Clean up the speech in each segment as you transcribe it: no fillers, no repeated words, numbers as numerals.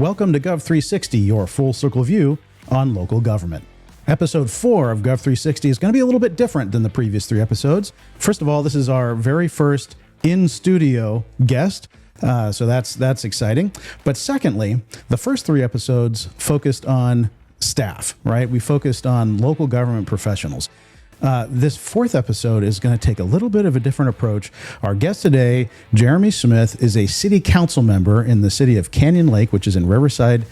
Welcome to Gov360, your full circle view on local government. Episode 4 of Gov360 is going to be a little bit different than the previous 3 episodes. First of all, this is our very first in-studio guest, so that's exciting. But secondly, the first 3 episodes focused on staff, right? We focused on local government professionals. This 4th episode is going to take a little bit of a different approach. Our guest today, Jeremy Smith, is a city council member in the city of Canyon Lake, which is in Riverside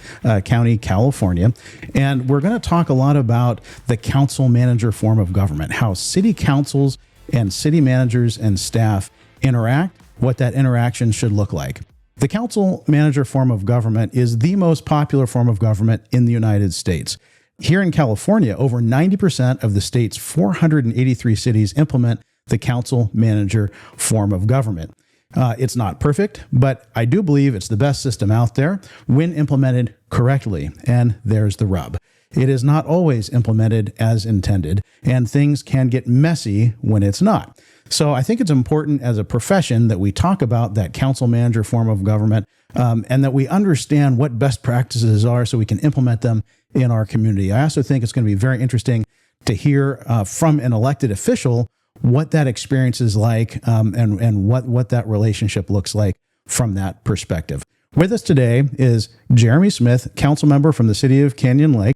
County, California. And we're going to talk a lot about the council manager form of government, how city councils and city managers and staff interact, what that interaction should look like. The council manager form of government is the most popular form of government in the United States. Here in California, over 90% of the state's 483 cities implement the council manager form of government. It's not perfect, but I do believe it's the best system out there when implemented correctly. And there's the rub. It is not always implemented as intended, and things can get messy when it's not. So I think it's important as a profession that we talk about that council manager form of government, and that we understand what best practices are so we can implement them in our community. I also think it's going to be very interesting to hear from an elected official what that experience is like, and what that relationship looks like from that perspective. With us today is Jeremy Smith, council member from the city of Canyon Lake.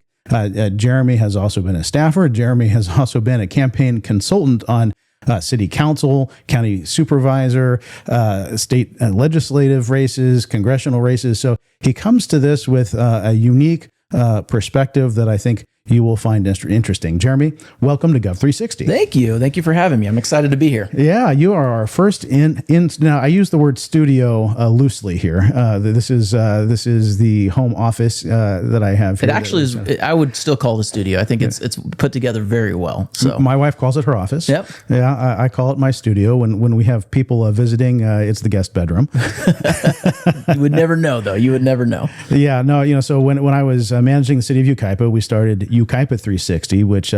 Jeremy has also been a staffer. Jeremy has also been a campaign consultant on city council, county supervisor, state legislative races, congressional races. So he comes to this with a unique perspective that I think you will find interesting. Jeremy, welcome to Gov360. Thank you. Thank you for having me. I'm excited to be here. Yeah, you are our first in. Now, I use the word studio loosely here. This is the home office that I have here. It actually is. I would still call it a studio. I think it's put together very well. So my wife calls it her office. Yep. Yeah, I call it my studio. When we have people visiting, it's the guest bedroom. You would never know, though. You would never know. Yeah, no, so when I was managing the city of Yucaipa, we started Yucaipa 360, which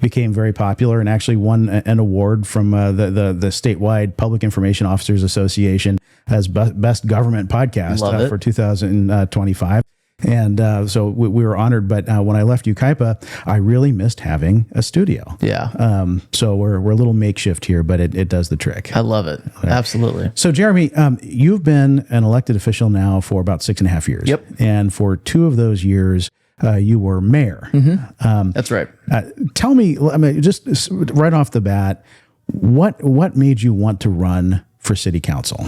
became very popular and actually won an award from the statewide Public Information Officers Association as best government podcast for 2025. And so we were honored. But when I left Yucaipa, I really missed having a studio. Yeah. So we're a little makeshift here, but it does the trick. I love it. Absolutely. So Jeremy, you've been an elected official now for about 6.5 years. Yep. And for 2 of those years, you were mayor. Mm-hmm. That's right. Tell me, just right off the bat, what made you want to run for city council?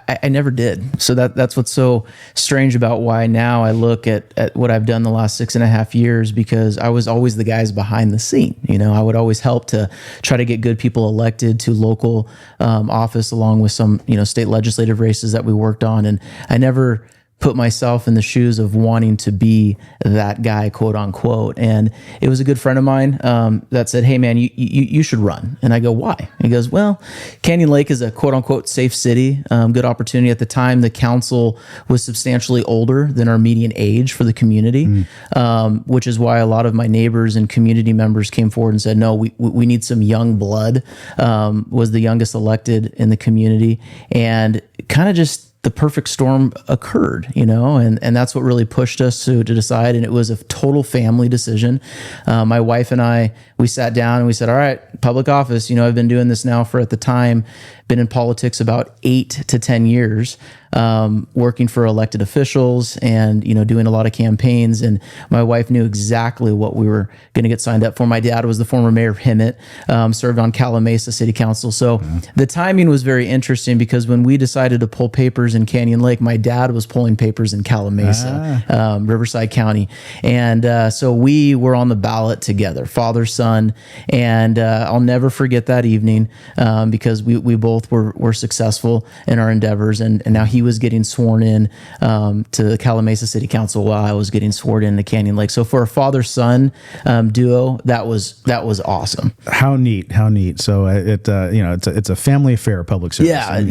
I never did. So that's what's so strange about why now I look at what I've done the last 6.5 years, because I was always the guys behind the scene. I would always help to try to get good people elected to local office, along with some, state legislative races that we worked on. And I never put myself in the shoes of wanting to be that guy, quote unquote. And it was a good friend of mine that said, "Hey man, you should run." And I go, "Why?" He goes, "Well, Canyon Lake is a quote unquote safe city. Good opportunity." At the time, the council was substantially older than our median age for the community, which is why a lot of my neighbors and community members came forward and said, "No, we need some young blood." Was the youngest elected in the community, and kind of just the perfect storm occurred, and that's what really pushed us to decide. And it was a total family decision. My wife and I, we sat down and we said, all right, public office, I've been doing this now for, at the time, been in politics about 8 to 10 years, working for elected officials and, doing a lot of campaigns. And my wife knew exactly what we were going to get signed up for. My dad was the former mayor of Hemet, served on Calimesa City Council. So the timing was very interesting, because when we decided to pull papers in Canyon Lake, my dad was pulling papers in Calimesa, Riverside County. And so we were on the ballot together, father, son. And I'll never forget that evening, because we both were successful in our endeavors. And now he was getting sworn in to the Calimesa City Council while I was getting sworn in to Canyon Lake. So for a father-son duo, that was awesome. How neat. So it's a family affair, public service. Yeah,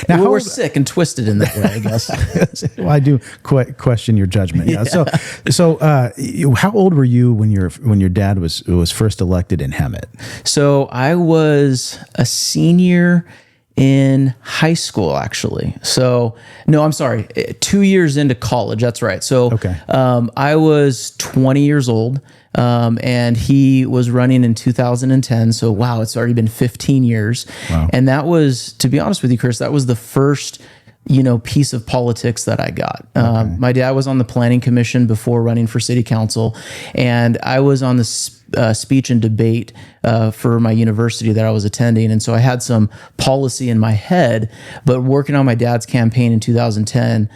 now we're sick and twisted in that way, I guess. Well, I do question your judgment. Yeah. So how old were you when your dad was first elected in Hemet? So I was a senior in high school, actually. So, no, I'm sorry, 2 years into college. That's right. So, I was 20 years old, and he was running in 2010. So, wow, it's already been 15 years. Wow. And that was, to be honest with you, Chris, that was the first piece of politics that I got. My dad was on the planning commission before running for city council, and I was on the speech and debate for my university that I was attending. And so I had some policy in my head, but working on my dad's campaign in 2010,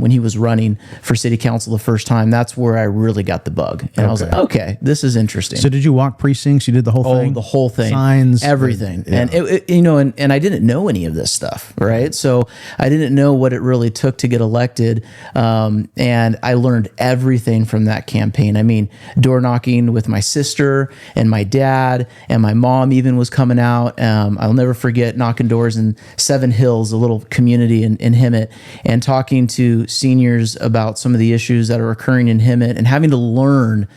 when he was running for city council the first time, that's where I really got the bug. And I was like, okay, this is interesting. So did you walk precincts? You did the whole thing? The whole thing. Signs? Everything. And and I didn't know any of this stuff, right? So I didn't know what it really took to get elected. And I learned everything from that campaign. I mean, door knocking with my sister and my dad, and my mom even was coming out. I'll never forget knocking doors in Seven Hills, a little community in Hemet, and talking to seniors about some of the issues that are occurring in Hemet and having to learn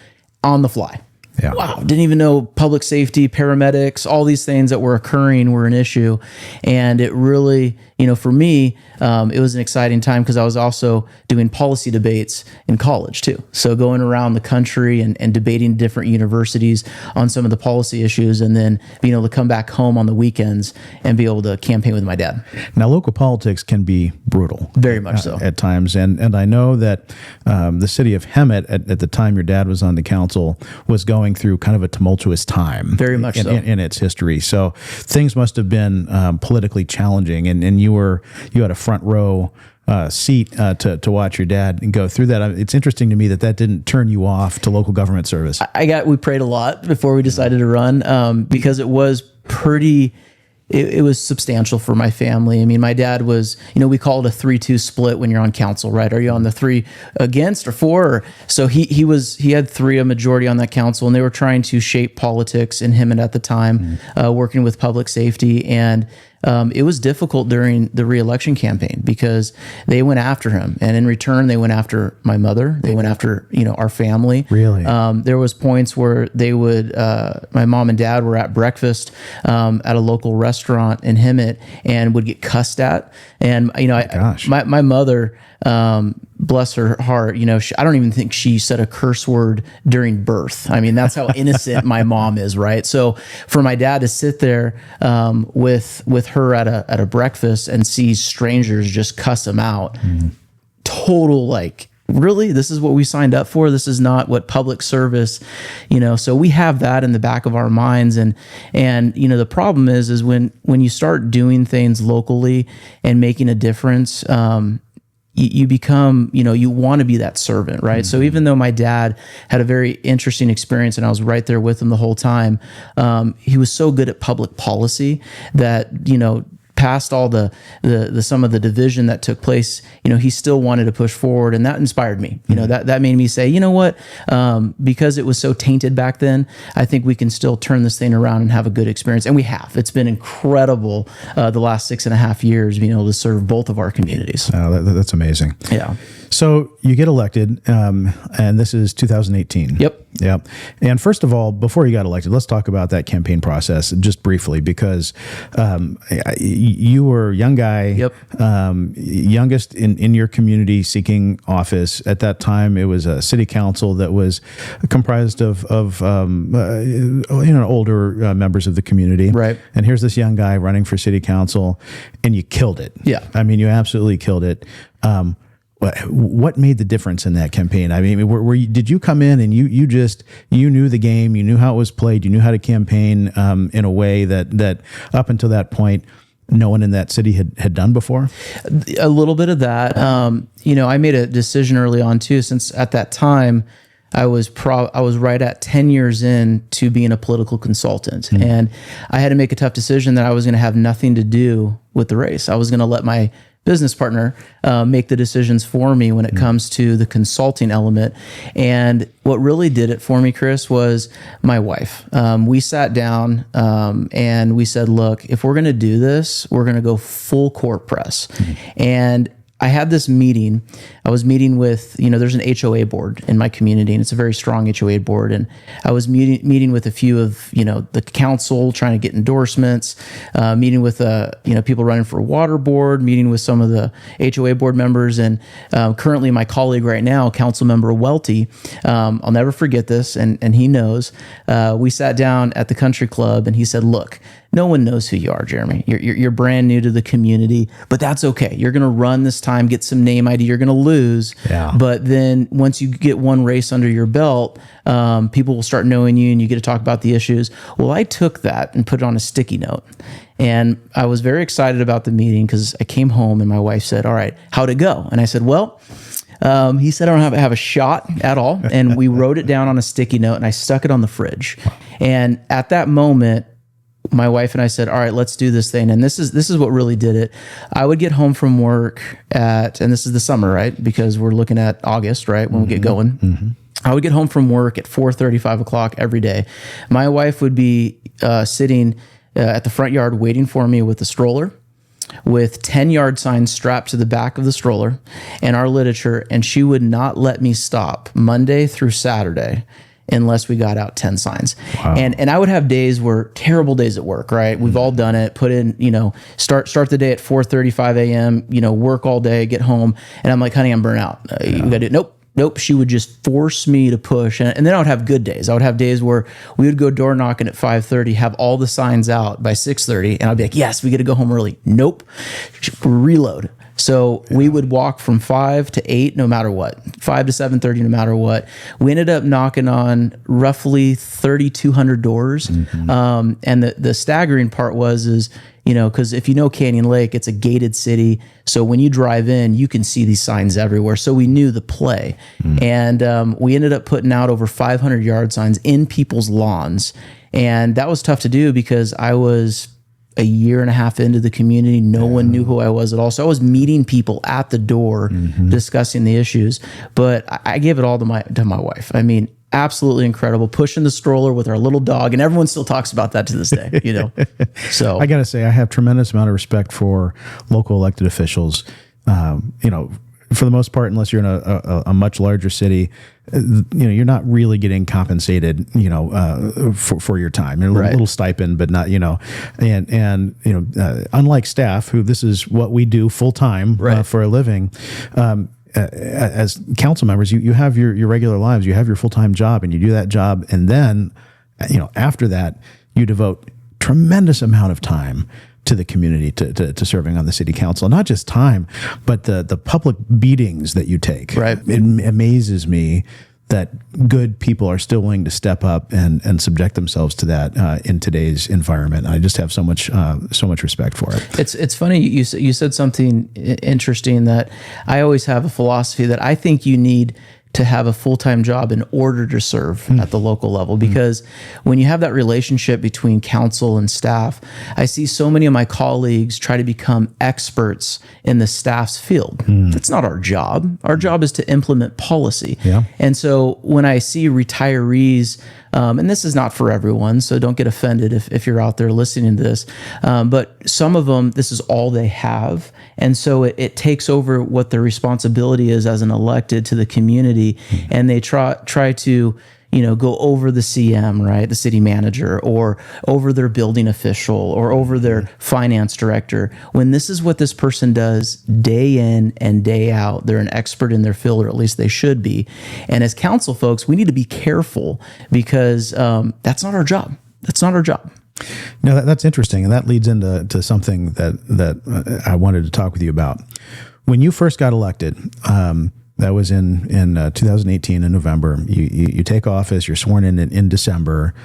on the fly. Yeah. Wow. Didn't even know public safety, paramedics, all these things that were occurring were an issue. And it really, for me, it was an exciting time because I was also doing policy debates in college too. So going around the country and debating different universities on some of the policy issues, and then being able to come back home on the weekends and be able to campaign with my dad. Now, local politics can be brutal. Very much so. At times. And I know that the city of Hemet, at the time your dad was on the council, was going through kind of a tumultuous time. Very much so. In its history. So things must have been politically challenging, and you had a front row seat to watch your dad and go through that. It's interesting to me that didn't turn you off to local government service. We prayed a lot before we decided to run, because it was pretty. It was substantial for my family. I mean, my dad was, we call it a 3-2 split when you're on council, right? Are you on the 3 against or 4? So he had 3, a majority on that council, and they were trying to shape politics in Hemet at the time, working with public safety. And it was difficult during the re-election campaign because they went after him, and in return they went after my mother. They went after our family. Really? There was points where they would. My mom and dad were at breakfast at a local restaurant in Hemet and would get cussed at. And my mother, bless her heart, I don't even think she said a curse word during birth. I mean, that's how innocent my mom is, right? So for my dad to sit there with her at a breakfast and see strangers just cuss him out, total really, this is what we signed up for? This is not what public service, so we have that in the back of our minds. And the problem is when you start doing things locally and making a difference, you become, you want to be that servant, right? So even though my dad had a very interesting experience and I was right there with him the whole time, he was so good at public policy that, past all the some of the division that took place, he still wanted to push forward, and that inspired me. That made me say, you know what, because it was so tainted back then, I think we can still turn this thing around and have a good experience, and we have. It's been incredible the last 6.5 years being able to serve both of our communities. That's amazing. Yeah. So you get elected, and this is 2018. Yep. And first of all, before you got elected, let's talk about that campaign process just briefly, because you were a young guy, youngest in your community seeking office. At that time, it was a city council that was comprised of older members of the community. Right. And here's this young guy running for city council, and you killed it. Yeah. I mean, you absolutely killed it. What made the difference in that campaign? I mean, did you come in and you knew the game, you knew how it was played, you knew how to campaign in a way that up until that point, no one in that city had done before? A little bit of that. I made a decision early on too, since at that time I was right at 10 years in to being a political consultant, and I had to make a tough decision that I was going to have nothing to do with the race. I was going to let my business partner make the decisions for me when it comes to the consulting element. And what really did it for me, Chris, was my wife. We sat down and we said, look, if we're going to do this, we're going to go full court press. And I had this meeting. I was meeting with, there's an HOA board in my community, and it's a very strong HOA board. And I was meeting with a few of, the council, trying to get endorsements, meeting with, people running for a water board, meeting with some of the HOA board members. And currently my colleague right now, Councilmember Welty, I'll never forget this, and he knows, we sat down at the country club and he said, look, no one knows who you are, Jeremy. You're brand new to the community, but that's okay. You're going to run this time, get some name ID. You're going to lose. Yeah. But then once you get one race under your belt, people will start knowing you and you get to talk about the issues. Well, I took that and put it on a sticky note. And I was very excited about the meeting because I came home and my wife said, all right, how'd it go? And I said, well, he said, I don't have a shot at all. And we wrote it down on a sticky note and I stuck it on the fridge. And at that moment, my wife and I said, all right, let's do this thing. And this is what really did it. I would get home from work and this is the summer, right? Because we're looking at August, right? When we get going. Mm-hmm. I would get home from work at 4:30, 5 o'clock every day. My wife would be sitting at the front yard waiting for me with a stroller, with 10-yard signs strapped to the back of the stroller and our literature. And she would not let me stop Monday through Saturday unless we got out 10 signs. Wow. And I would have days where terrible days at work, right? We've all done it, put in, start the day at 4:35 a.m., work all day, get home. And I'm like, honey, I'm burnt out. You gotta do it. Nope. She would just force me to push. And then I would have good days. I would have days where we would go door knocking at 5:30, have all the signs out by 6:30. And I'd be like, yes, we get to go home early. Nope. Reload. So we would walk from 5 to 8, no matter what, 5 to 7:30, no matter what. We ended up knocking on roughly 3,200 doors. Mm-hmm. And the staggering part is, because if you know Canyon Lake, it's a gated city. So when you drive in, you can see these signs everywhere. So we knew the play. Mm. And we ended up putting out over 500 yard signs in people's lawns. And that was tough to do because I was a year and a half into the community. No one knew who I was at all. So I was meeting people at the door, discussing the issues. But I gave it all to my wife. I mean, absolutely incredible. Pushing the stroller with our little dog, and everyone still talks about that to this day. So I got to say, I have tremendous amount of respect for local elected officials. For the most part, unless you're in a much larger city, you're not really getting compensated, for your time. A little stipend, but not, unlike staff, who this is what we do full time for a living. As council members, you have your regular lives, you have your full time job, and you do that job, and then, after that, you devote tremendous amount of time to the community, to serving on the city council. Not just time, but the public beatings that you take. Right. It amazes me that good people are still willing to step up and subject themselves to that in today's environment. I just have so much respect for it. It's funny you said something interesting, that I always have a philosophy that I think you need to have a full-time job in order to serve at the local level. Because when you have that relationship between council and staff, I see so many of my colleagues try to become experts in the staff's field. That's not our job. Our job is to implement policy. Yeah. And so when I see retirees, and this is not for everyone, so don't get offended if you're out there listening to this, but some of them, this is all they have. And so it takes over what their responsibility is as an elected to the community, and they try to go over the CM, right, the city manager, or over their building official, or over their finance director, when this is what this person does day in and day out. They're an expert in their field, or at least they should be. And as council folks, we need to be careful, because that's not our job. That's not our job. No, that's interesting, and that leads into something that I wanted to talk with you about. When you first got elected, that was in 2018 in November. You take office. You're sworn in December.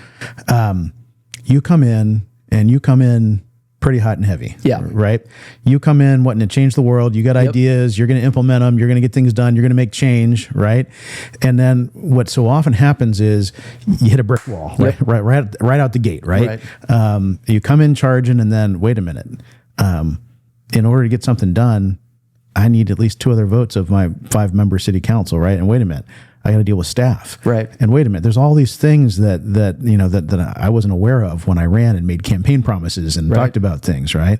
You come in pretty hot and heavy. Yeah. Right. You come in wanting to change the world. You got ideas. You're going to implement them. You're going to get things done. You're going to make change. Right. And then what so often happens is you hit a brick wall. Right out the gate. Right. You come in charging, and then wait a minute. In order to get something done, I need at least 2 other votes of my 5-member city council, right? And wait a minute, I got to deal with staff. Right. And wait a minute, there's all these things that I wasn't aware of when I ran and made campaign promises and talked about things, right?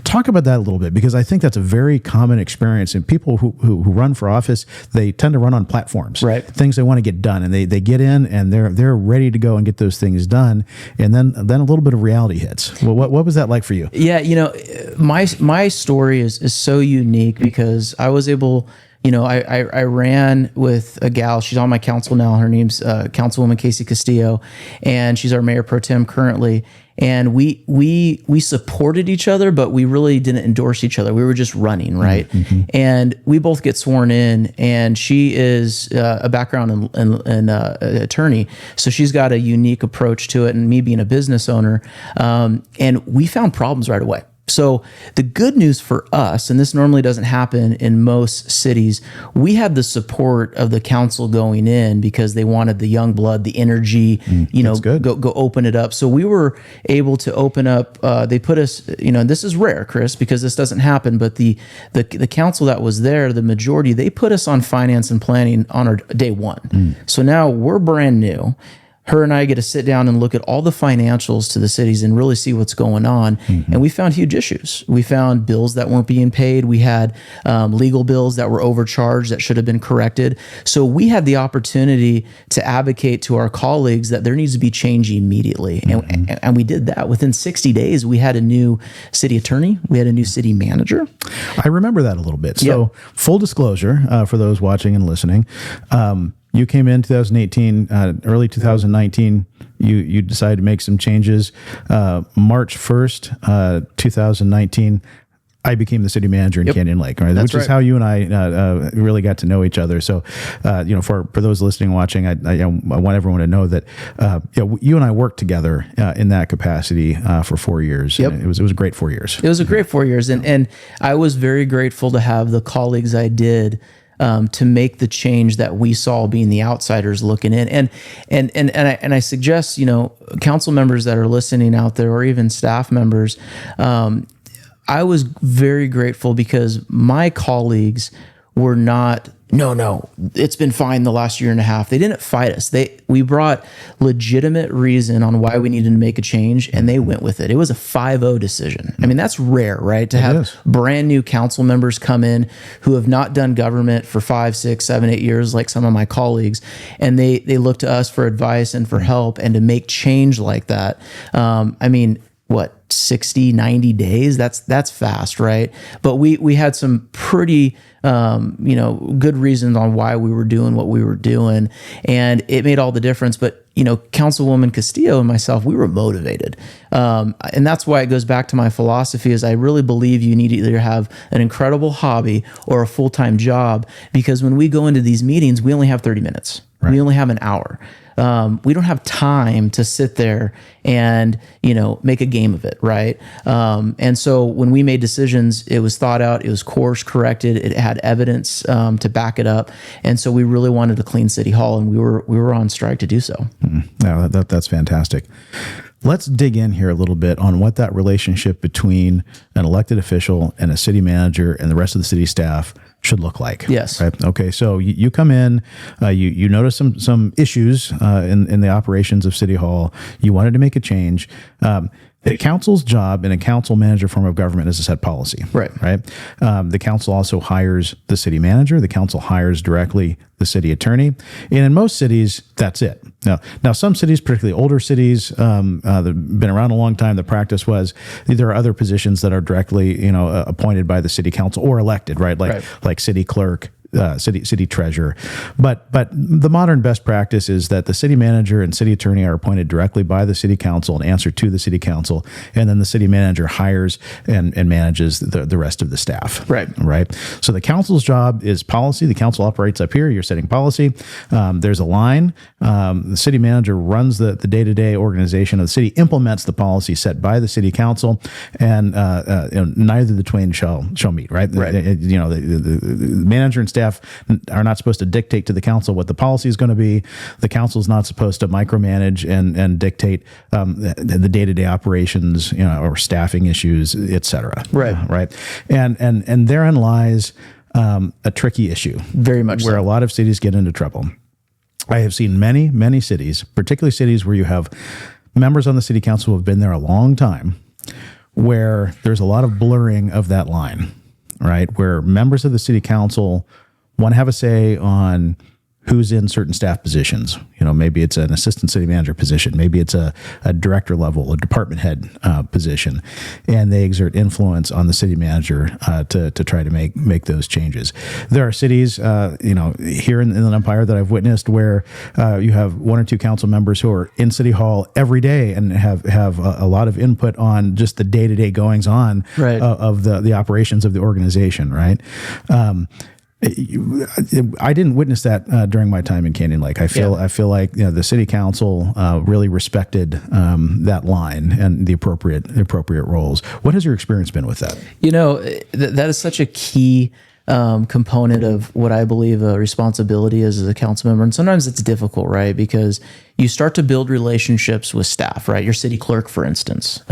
Talk about that a little bit, because I think that's a very common experience. And people who run for office, they tend to run on platforms, right? Things they want to get done, and they get in and they're ready to go and get those things done. And then a little bit of reality hits. Well, what was that like for you? Yeah, my story is so unique because I was able. I ran with a gal. She's on my council now. Her name's Councilwoman Casey Castillo, and she's our mayor pro tem currently. And we supported each other, but we really didn't endorse each other. We were just running, right? Mm-hmm. And we both get sworn in, and she is a background in attorney, so she's got a unique approach to it. And me being a business owner, and we found problems right away. So the good news for us, and this normally doesn't happen in most cities, we had the support of the council going in because they wanted the young blood, the energy, go open it up. So we were able to open up. They put us, this is rare, Chris, because this doesn't happen. But the council that was there, the majority, they put us on finance and planning on our day one. So now we're brand new. Her and I get to sit down and look at all the financials to the cities and really see what's going on. Mm-hmm. And we found huge issues. We found bills that weren't being paid. We had legal bills that were overcharged that should have been corrected. So we had the opportunity to advocate to our colleagues that there needs to be change immediately. Mm-hmm. And we did that. Within 60 days, we had a new city attorney. We had a new city manager. I remember that a little bit. So full disclosure for those watching and listening, you came in 2018, early 2019, you decided to make some changes. March 1st, 2019, I became the city manager in Canyon Lake, right? Which is how you and I really got to know each other. So, for those listening, watching, I want everyone to know that you and I worked together in that capacity for 4 years. Yep. It was a great 4 years. It was a great 4 years, and I was very grateful to have the colleagues I did. To make the change that we saw being the outsiders looking in. And I suggest, council members that are listening out there, or even staff members, I was very grateful because my colleagues were not, no, it's been fine the last year and a half. They didn't fight us. We brought legitimate reason on why we needed to make a change, and they went with it. It was a 5-0 decision. I mean, that's rare, right? To have brand new council members come in who have not done government for 5, 6, 7, 8 years, like some of my colleagues, and they look to us for advice and for help, and to make change like that. 60, 90 days, that's fast, right? But we had some pretty good reasons on why we were doing what we were doing, and it made all the difference. But Councilwoman Castillo and myself, we were motivated, and that's why it goes back to my philosophy is I really believe you need to either have an incredible hobby or a full-time job, because when we go into these meetings, we only have 30 minutes. Right. We only have an hour. We don't have time to sit there and, make a game of it, right? And so when we made decisions, it was thought out, it was course corrected, it had evidence to back it up. And so we really wanted to clean City Hall, and we were on strike to do so. No, that's fantastic. Let's dig in here a little bit on what that relationship between an elected official and a city manager and the rest of the city staff should look like. Yes. Right? Okay. So you come in, you notice some issues in the operations of City Hall. You wanted to make a change. The council's job in a council manager form of government is to set policy. Right. Right. The council also hires the city manager. The council hires directly the city attorney. And in most cities, that's it. Now some cities, particularly older cities, that have been around a long time, the practice was there are other positions that are directly, appointed by the city council or elected, right? Like city clerk, city treasurer. But the modern best practice is that the city manager and city attorney are appointed directly by the city council and answer to the city council. And then the city manager hires and manages the rest of the staff. Right. Right. So the council's job is policy. The council operates up here. You're setting policy. There's a line. The city manager runs the day-to-day organization of the city, implements the policy set by the city council, and neither the twain shall meet. Right. Right. The manager and staff are not supposed to dictate to the council what the policy is going to be. The council is not supposed to micromanage and dictate the day-to-day operations, or staffing issues, et cetera. Right. Right. And therein lies a tricky issue. Very much where so. a lot of cities get into trouble. I have seen many cities, particularly cities where you have members on the city council who have been there a long time, where there's a lot of blurring of that line, right? Where members of the city council want to have a say on who's in certain staff positions. Maybe it's an assistant city manager position. Maybe it's a director level, a department head position. And they exert influence on the city manager to try to make those changes. There are cities, here in the Empire that I've witnessed where you have one or two council members who are in City Hall every day and have a lot of input on just the day-to-day goings on of the operations of the organization, right? I didn't witness that during my time in Canyon Lake. I feel like the city council really respected that line and the appropriate roles. What has your experience been with that? That is such a key component of what I believe a responsibility is as a council member. And sometimes it's difficult, right? Because you start to build relationships with staff, right? Your city clerk, for instance.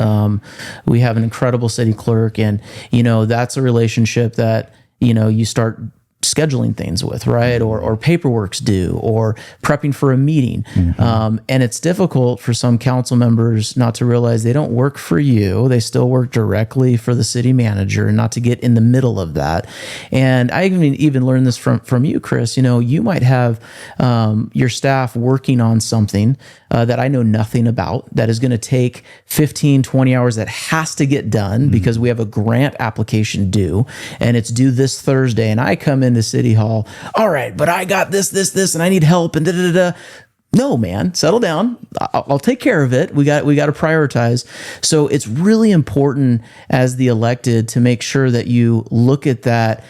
We have an incredible city clerk, and that's a relationship that you start scheduling things with, right? Or paperwork's due, or prepping for a meeting. Mm-hmm. And it's difficult for some council members not to realize they don't work for you. They still work directly for the city manager, and not to get in the middle of that. And I even learned this from you, Chris. You might have your staff working on something that I know nothing about, that is going to take 15, 20 hours, that has to get done because we have a grant application due, and it's due this Thursday. And I come into City Hall, all right, but I got this, and I need help, and da-da-da-da. No, man, settle down. I'll take care of it. We got to prioritize. So it's really important as the elected to make sure that you look at that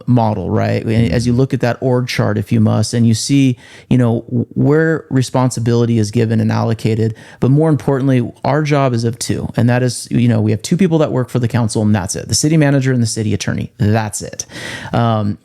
model, right? As you look at that org chart, if you must, and you see, where responsibility is given and allocated. But more importantly, our job is of two, and that is, we have two people that work for the council, and that's it. The city manager and the city attorney. That's it.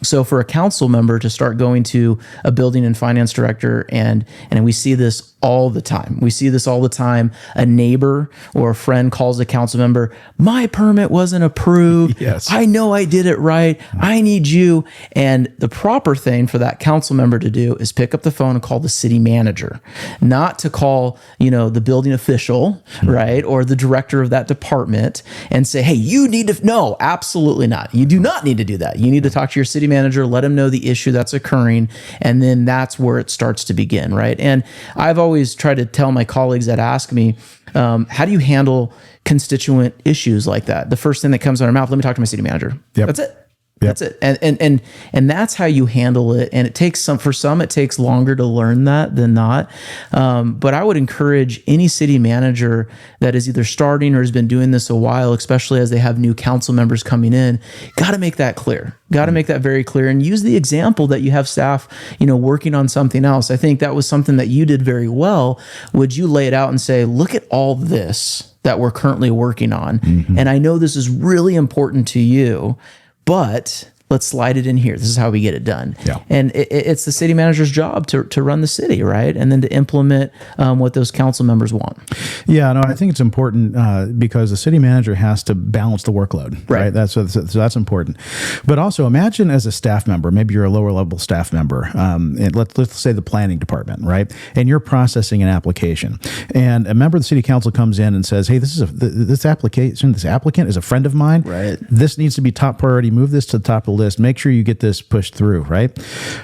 So for a council member to start going to a building and finance director, and we see this all the time. A neighbor or a friend calls a council member, my permit wasn't approved. Yes. I know I did it right. I need you. And the proper thing for that council member to do is pick up the phone and call the city manager, not to call, the building official, right? Or the director of that department and say, hey, you need to, no, absolutely not. You do not need to do that. You need to talk to your city manager, let him know the issue that's occurring. And then that's where it starts to begin, right? And I've always tried to tell my colleagues that ask me, how do you handle constituent issues like that? The first thing that comes out of our mouth, let me talk to my city manager. Yep. That's it. Yep. That's it. And that's how you handle it. And it takes for some, it takes longer to learn that than not. But I would encourage any city manager that is either starting or has been doing this a while, especially as they have new council members coming in, got to make that clear. Got to make that very clear, and use the example that you have staff, working on something else. I think that was something that you did very well. Would you lay it out and say, look at all this that we're currently working on. Mm-hmm. And I know this is really important to you, but let's slide it in here. This is how we get it done. Yeah. And it's the city manager's job to run the city, right? And then to implement what those council members want. Yeah, no, I think it's important because the city manager has to balance the workload, right? So that's important. But also imagine as a staff member, maybe you're a lower level staff member, and let's say the planning department, right? And you're processing an application, and a member of the city council comes in and says, hey, this applicant is a friend of mine. Right. This needs to be top priority. Move this to the top of the list. Make sure you get this pushed through, right?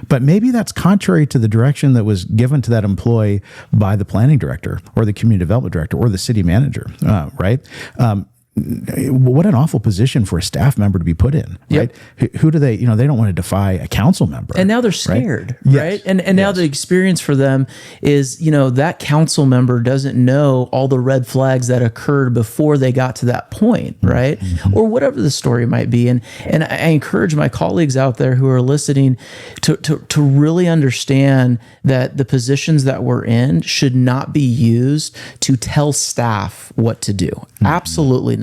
But maybe that's contrary to the direction that was given to that employee by the planning director or the community development director or the city manager, right? What an awful position for a staff member to be put in, right? Yep. Who do they, they don't want to defy a council member. And now they're scared, right? Yes. And now the experience for them is, that council member doesn't know all the red flags that occurred before they got to that point, right? Mm-hmm. Or whatever the story might be. And I encourage my colleagues out there who are listening to really understand that the positions that we're in should not be used to tell staff what to do. Mm-hmm. Absolutely not.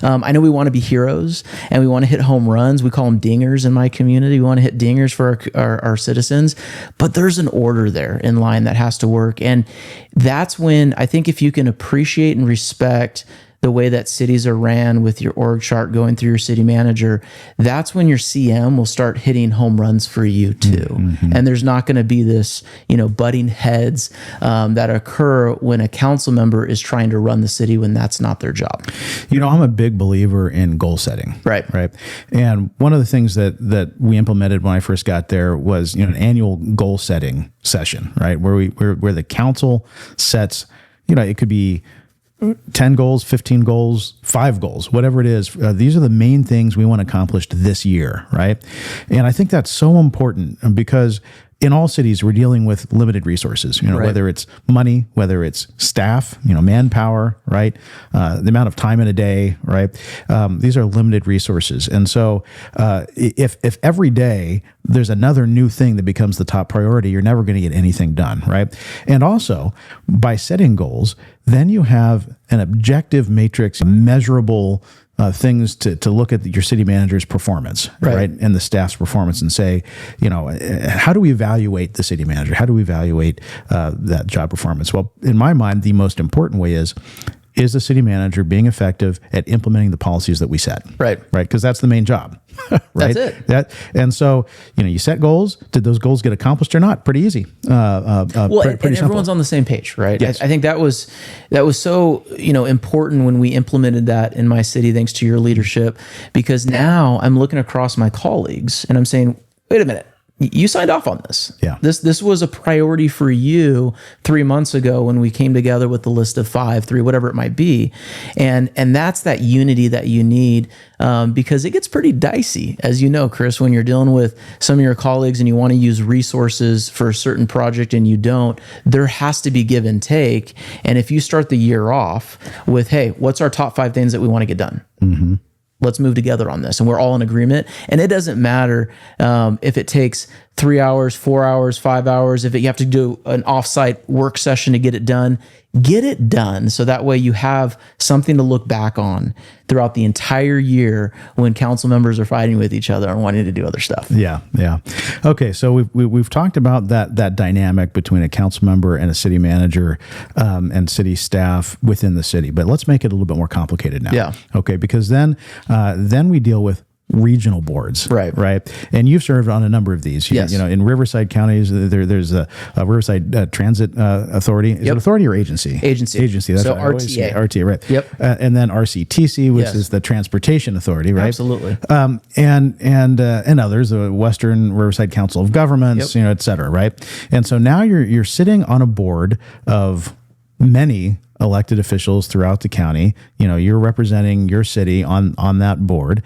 I know we want to be heroes and we want to hit home runs. We call them dingers in my community. We want to hit dingers for our citizens, but there's an order there in line that has to work. And that's when I think if you can appreciate and respect the way that cities are ran with your org chart going through your city manager, that's when your CM will start hitting home runs for you too. And there's not going to be this, butting heads that occur when a council member is trying to run the city when that's not their job. I'm a big believer in goal setting. Right. And one of the things that we implemented when I first got there was, an annual goal setting session, right? Where the council sets, it could be 10 goals, 15 goals, 5 goals, whatever it is. These are the main things we want accomplished this year, right? And I think that's so important because in all cities, we're dealing with limited resources, whether it's money, whether it's staff, manpower, right? The amount of time in a day, right? These are limited resources. And so if every day there's another new thing that becomes the top priority, you're never going to get anything done, right? And also by setting goals, then you have an objective matrix, measurable things to look at your city manager's performance, right? And the staff's performance and say, how do we evaluate the city manager? How do we evaluate that job performance? Well, in my mind, the most important way is the city manager being effective at implementing the policies that we set? Right. Because that's the main job. Right. That's it. And so, you set goals. Did those goals get accomplished or not? Pretty easy. And everyone's on the same page, right? Yes. I think that was so, important when we implemented that in my city, thanks to your leadership, because now I'm looking across my colleagues and I'm saying, wait a minute. You signed off on this. Yeah. This was a priority for you 3 months ago when we came together with the list of 5, 3, whatever it might be. And that's that unity that you need because it gets pretty dicey, as you know, Chris, when you're dealing with some of your colleagues and you want to use resources for a certain project and you don't, there has to be give and take. And if you start the year off with, hey, what's our top 5 things that we want to get done? Mm-hmm. Let's move together on this. And we're all in agreement. And it doesn't matter if it takes 3 hours, 4 hours, 5 hours, if you have to do an offsite work session to get it done, get it done. So that way you have something to look back on throughout the entire year when council members are fighting with each other and wanting to do other stuff. Yeah. Okay. So we've talked about that dynamic between a council member and a city manager and city staff within the city, but let's make it a little bit more complicated now. Yeah. Okay. Because then we deal with regional boards, right? And you've served on a number of these. Yes. In Riverside counties, there's a Riverside Transit Authority. Is it authority or agency? Agency. That's so right. RTA. RTA, right? Yep. And then RCTC, which is the Transportation Authority, right? Absolutely. And others, the Western Riverside Council of Governments, et cetera, right? And so now you're sitting on a board of many elected officials throughout the county. You're representing your city on that board.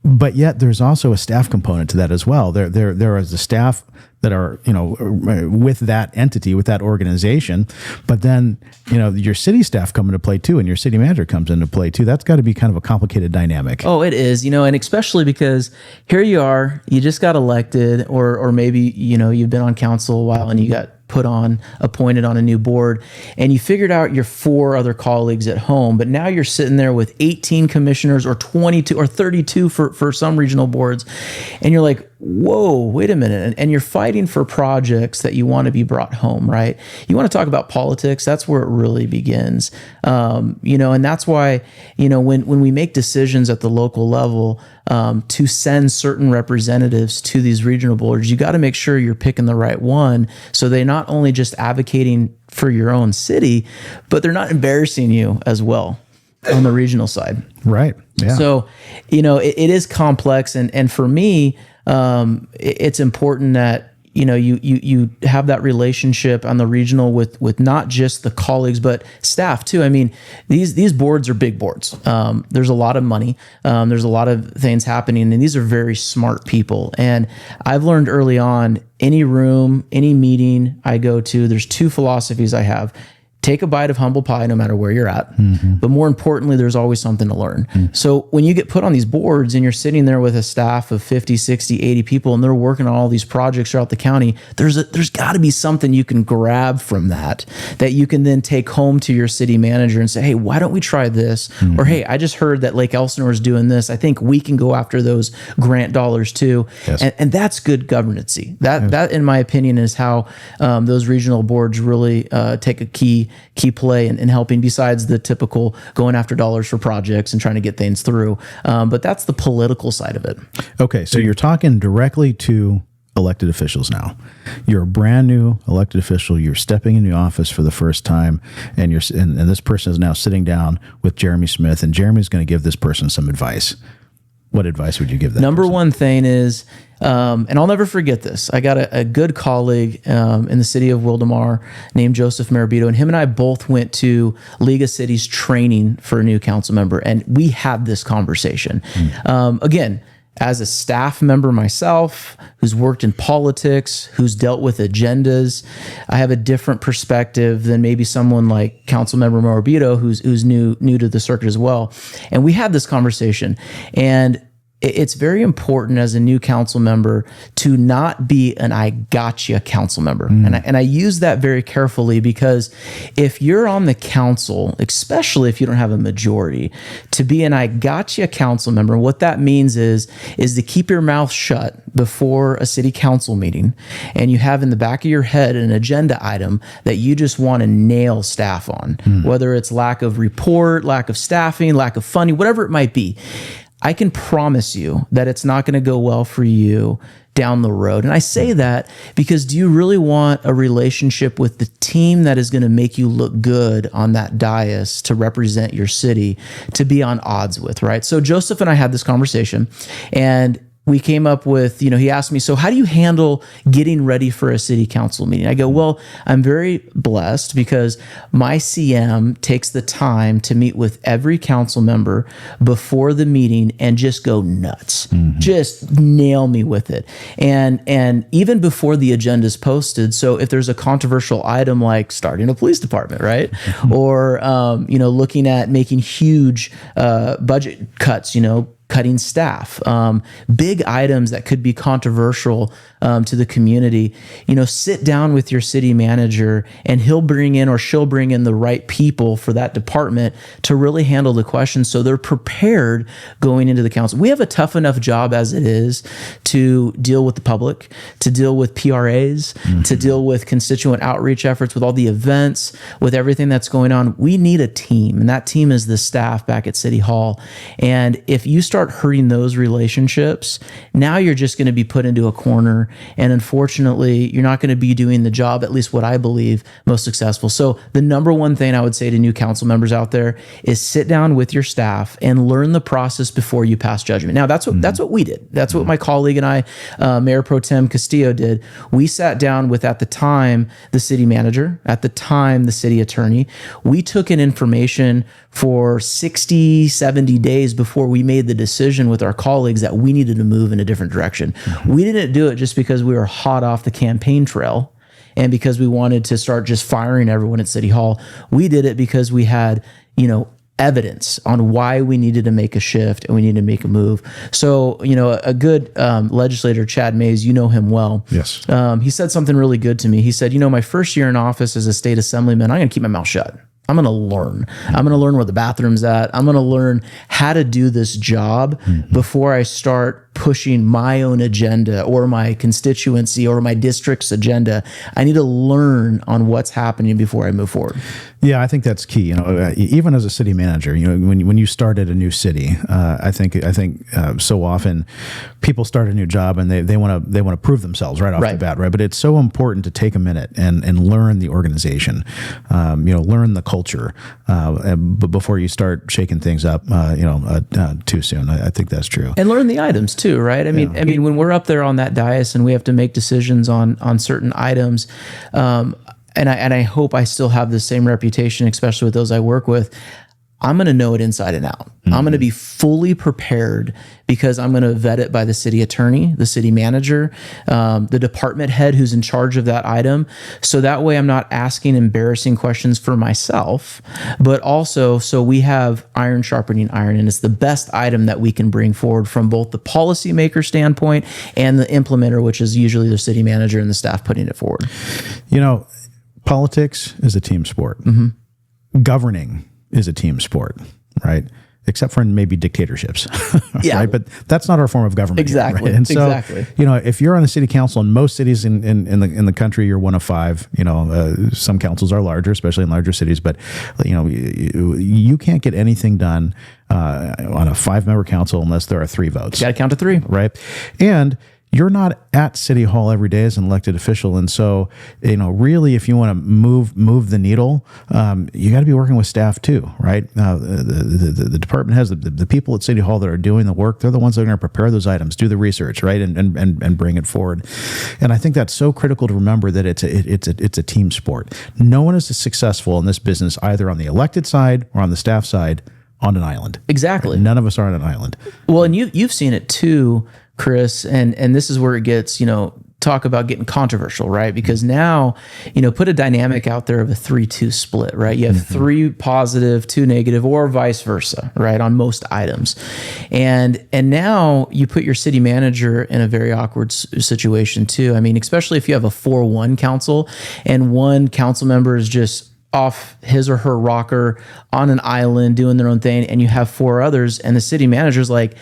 But yet there's also a staff component to that as well. There is the staff that are, with that entity, with that organization, but then, your city staff come into play too, and your city manager comes into play too. That's got to be kind of a complicated dynamic. Oh, it is, and especially because here you are, you just got elected, or maybe, you've been on council a while and you got appointed on a new board, and you figured out your 4 other colleagues at home, but now you're sitting there with 18 commissioners or 22 or 32 for some regional boards, and you're like, whoa, wait a minute. And you're fighting for projects that you want to be brought home, right? You want to talk about politics, that's where it really begins. And that's why, when we make decisions at the local level to send certain representatives to these regional boards, you got to make sure you're picking the right one. So they're not only just advocating for your own city, but they're not embarrassing you as well on the regional side. Right. Yeah. So, it is complex. And for me, it's important that, you have that relationship on the regional with not just the colleagues, but staff too. I mean, these boards are big boards. There's a lot of money. There's a lot of things happening, and these are very smart people. And I've learned early on, any room, any meeting I go to, there's 2 philosophies I have. Take a bite of humble pie no matter where you're at. Mm-hmm. But more importantly, there's always something to learn. Mm-hmm. So when you get put on these boards and you're sitting there with a staff of 50, 60, 80 people, and they're working on all these projects throughout the county, there's got to be something you can grab from that you can then take home to your city manager and say, hey, why don't we try this? Mm-hmm. Or, hey, I just heard that Lake Elsinore is doing this. I think we can go after those grant dollars too. Yes. And that's good governance-y. That, in my opinion, is how those regional boards really take a key play in helping, besides the typical going after dollars for projects and trying to get things through. But that's the political side of it. Okay, so you're talking directly to elected officials now. You're a brand new elected official. You're stepping into office for the first time, and and this person is now sitting down with Jeremy Smith, and Jeremy's going to give this person some advice. What advice would you give them? Number one thing is, and I'll never forget this. I got a good colleague in the city of Wildomar named Joseph Marabito, and him and I both went to League of Cities training for a new council member, and we had this conversation. Again, as a staff member myself, who's worked in politics, who's dealt with agendas, I have a different perspective than maybe someone like Councilmember Marabito, who's new to the circuit as well. And we had this conversation, and it's very important as a new council member to not be an I gotcha council member. And I use that very carefully, because if you're on the council, especially if you don't have a majority, to be an I gotcha council member, what that means is to keep your mouth shut before a city council meeting, and you have in the back of your head an agenda item that you just want to nail staff on, whether it's lack of report, lack of staffing, lack of funding, whatever it might be. I can promise you that it's not going to go well for you down the road. And I say that because, do you really want a relationship with the team that is going to make you look good on that dais to represent your city, to be on odds with, right? So Joseph and I had this conversation, and we came up with, he asked me, so how do you handle getting ready for a city council meeting? I go, well, I'm very blessed because my CM takes the time to meet with every council member before the meeting and just go nuts, just nail me with it. And even before the agenda is posted. So if there's a controversial item like starting a police department, right? Or, looking at making huge budget cuts, cutting staff, big items that could be controversial to the community, sit down with your city manager, and he'll bring in, or she'll bring in, the right people for that department to really handle the questions, so they're prepared going into the council. We have a tough enough job as it is to deal with the public, to deal with PRAs, to deal with constituent outreach efforts, with all the events, with everything that's going on. We need a team, and that team is the staff back at City Hall. And if you start hurting those relationships, now you're just going to be put into a corner, and unfortunately you're not going to be doing the job, at least what I believe, most successful. So the number one thing I would say to new council members out there is sit down with your staff and learn the process before you pass judgment. Now that's what we did. That's what my colleague and I, Mayor Pro Tem Castillo, did. We sat down with, at the time, the city manager, at the time, the city attorney. We took in information for 60, 70 days before we made the decision with our colleagues that we needed to move in a different direction. We didn't do it just because we were hot off the campaign trail and because we wanted to start just firing everyone at City Hall. We did it because we had, evidence on why we needed to make a shift and we needed to make a move. So, a good legislator, Chad Mays, you know him well. Yes. He said something really good to me. He said, my first year in office as a state assemblyman, I'm going to keep my mouth shut. I'm going to learn. I'm going to learn where the bathroom's at. I'm going to learn how to do this job before I start pushing my own agenda or my constituency or my district's agenda. I need to learn on what's happening before I move forward. Yeah, I think that's key. Even as a city manager, when you start at a new city, I think so often people start a new job and they want to prove themselves right off the bat, right? But it's so important to take a minute and learn the organization, learn the culture, but before you start shaking things up, too soon. I think that's true. And learn the items too, right? I mean, when we're up there on that dais and we have to make decisions on certain items, and I hope I still have the same reputation, especially with those I work with. I'm going to know it inside and out. I'm going to be fully prepared because I'm going to vet it by the city attorney, the city manager, the department head who's in charge of that item. So that way I'm not asking embarrassing questions for myself, but also so we have iron sharpening iron, and it's the best item that we can bring forward from both the policymaker standpoint and the implementer, which is usually the city manager and the staff putting it forward. Politics is a team sport. Governing is a team sport, right? except for in maybe dictatorships. Yeah. Right. But that's not our form of government. Exactly. Right? And so, Exactly. if you're on the city council in most cities in the country, you're one of five. Some councils are larger, especially in larger cities, but you can't get anything done on a 5-member council unless there are 3 votes. You got to count to 3. Right. And you're not at City Hall every day as an elected official. And so, really, if you want to move the needle, you got to be working with staff too, right? The department has the people at City Hall that are doing the work. They're the ones that are going to prepare those items, do the research, right? And bring it forward. And I think that's so critical to remember that it's a team sport. No one is successful in this business either on the elected side or on the staff side on an island. Exactly. None of us are on an island. Well, and you've seen it too, Chris, and this is where it gets, talk about getting controversial, right? Because now, put a dynamic out there of a 3-2 split, right? You have 3 positive, 2 negative, or vice versa, right? On most items. And now you put your city manager in a very awkward situation too. I mean, especially if you have a 4-1 council and one council member is just off his or her rocker on an island doing their own thing, and you have 4 others, and the city manager's like,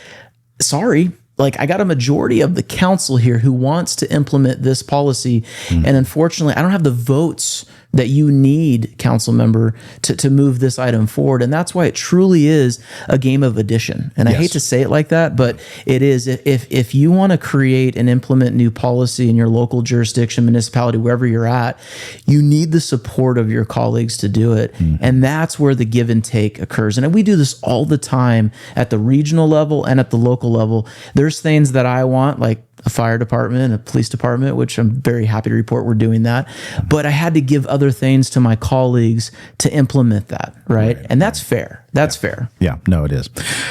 sorry, I got a majority of the council here who wants to implement this policy. And unfortunately, I don't have the votes that you need, council member, to move this item forward. And that's why it truly is a game of addition. And I hate to say it like that, but it is. If you want to create and implement new policy in your local jurisdiction, municipality, wherever you're at, you need the support of your colleagues to do it. And that's where the give and take occurs. And we do this all the time at the regional level and at the local level. There's things that I want, like a fire department, a police department, which I'm very happy to report we're doing that. But I had to give other things to my colleagues to implement that, right? And that's fair. That's fair. Yeah, no, it is.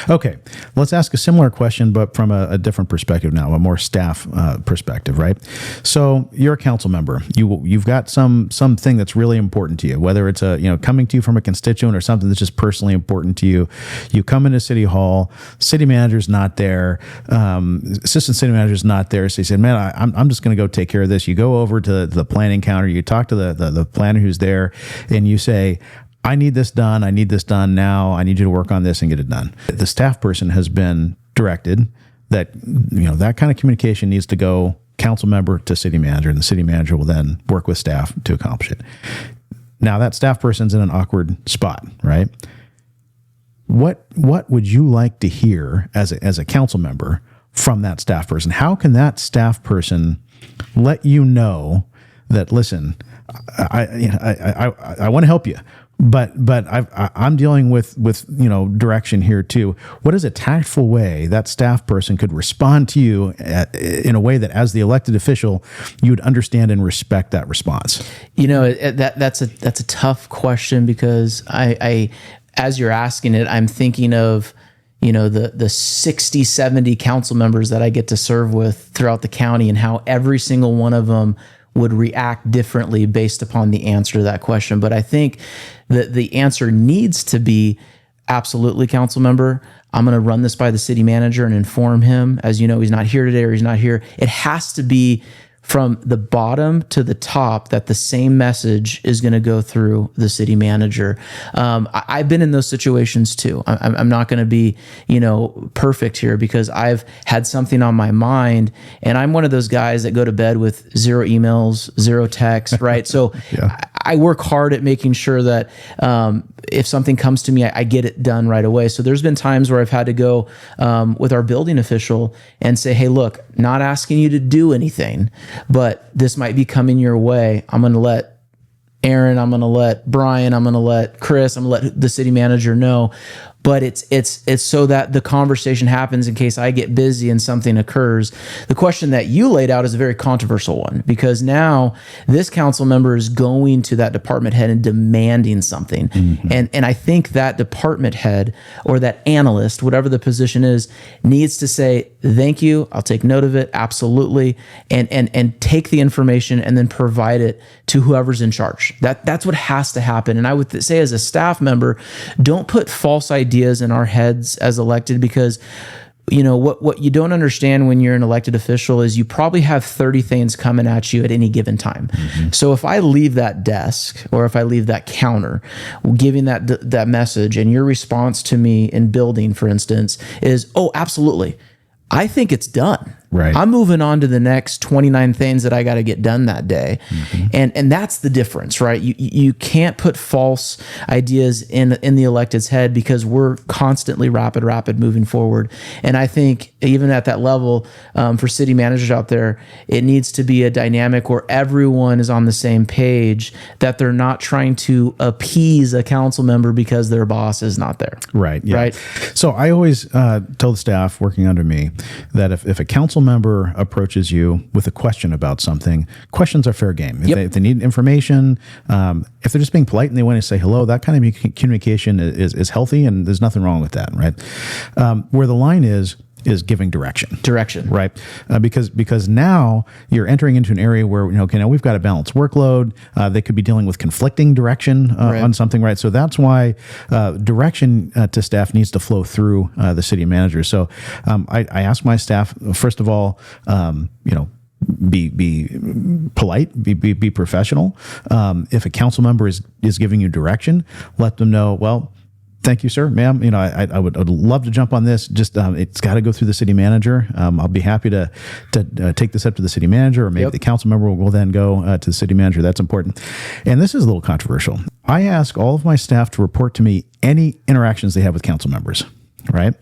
Okay, let's ask a similar question, but from a different perspective now, a more staff perspective, right? So you're a council member. You've got something that's really important to you, whether it's coming to you from a constituent or something that's just personally important to you. You come into City Hall, city manager's not there, assistant city manager's not there. So you said, man, I'm just going to go take care of this. You go over to the planning counter, you talk to the planner who's there, and you say, I need this done. I need this done now. I need you to work on this and get it done. The staff person has been directed that, that kind of communication needs to go council member to city manager, and the city manager will then work with staff to accomplish it. Now that staff person's in an awkward spot, right? What would you like to hear as a council member from that staff person? How can that staff person let you know that, listen, I want to help you, but I'm dealing with direction here too. What is a tactful way that staff person could respond to you in a way that, as the elected official, you would understand and respect that response? That's a tough question, because I as you're asking it, I'm thinking of the 60, 70 council members that I get to serve with throughout the county, and how every single one of them would react differently based upon the answer to that question. But I think that the answer needs to be, absolutely, council member, I'm going to run this by the city manager and inform him. As you know, he's not here today, or he's not here. It has to be from the bottom to the top that the same message is going to go through the city manager. I've been in those situations too. I'm not going to be, perfect here, because I've had something on my mind, and I'm one of those guys that go to bed with 0 emails, 0 texts, right? So I work hard at making sure that if something comes to me, I get it done right away. So there's been times where I've had to go with our building official and say, hey, look, not asking you to do anything, but this might be coming your way. I'm going to let Aaron, I'm going to let Brian, I'm going to let Chris, I'm going to let the city manager know. But it's so that the conversation happens in case I get busy and something occurs. The question that you laid out is a very controversial one, because now this council member is going to that department head and demanding something. And I think that department head, or that analyst, whatever the position is, needs to say, thank you, I'll take note of it, absolutely, and take the information and then provide it to whoever's in charge. That's what has to happen. And I would say, as a staff member, don't put false ideas in our heads as elected, because what you don't understand when you're an elected official is you probably have 30 things coming at you at any given time. So if I leave that desk or if I leave that counter giving that message, and your response to me in building, for instance, is, oh, absolutely, I think it's done. Right. I'm moving on to the next 29 things that I got to get done that day. And that's the difference, right? You can't put false ideas in the elected's head, because we're constantly rapid moving forward. And I think even at that level, for city managers out there, it needs to be a dynamic where everyone is on the same page, that they're not trying to appease a council member because their boss is not there. Right. Yeah. Right. So I always tell the staff working under me that if a council member approaches you with a question about something, questions are fair game. If they need information, if they're just being polite and they want to say hello, that kind of communication is healthy, and there's nothing wrong with that, right? Where the line is giving direction, right? Because now you're entering into an area where, now we've got a balanced workload. They could be dealing with conflicting direction on something, right? So that's why direction to staff needs to flow through the city manager. So I ask my staff, first of all, be polite, be professional. If a council member is giving you direction, let them know, well, thank you, sir, ma'am. I would love to jump on this. Just it's got to go through the city manager. I'll be happy to take this up to the city manager, or maybe the council member will then go to the city manager. That's important. And this is a little controversial. I ask all of my staff to report to me any interactions they have with council members, right?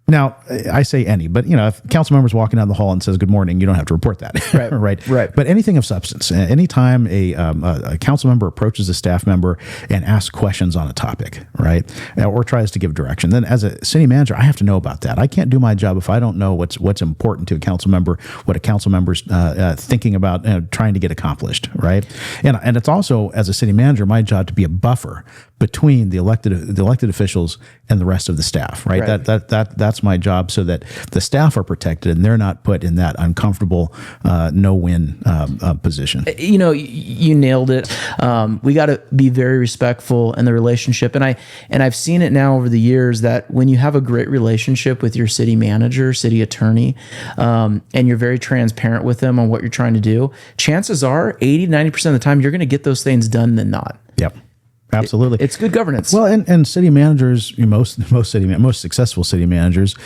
Now, I say any, but if a council member's walking down the hall and says good morning, you don't have to report that, right? But anything of substance, anytime a council member approaches a staff member and asks questions on a topic, right, or tries to give direction, then as a city manager, I have to know about that. I can't do my job if I don't know what's important to a council member, what a council member's thinking about, trying to get accomplished, right? And it's also, as a city manager, my job to be a buffer between the elected officials and the rest of the staff, right? That's my job, so that the staff are protected and they're not put in that uncomfortable no-win position. You nailed it. We got to be very respectful in the relationship, and I've seen it now over the years that when you have a great relationship with your city manager, city attorney, and you're very transparent with them on what you're trying to do, chances are 80-90% of the time you're going to get those things done than not. Yep. Absolutely. It's good governance. Well, and city managers, most successful city managers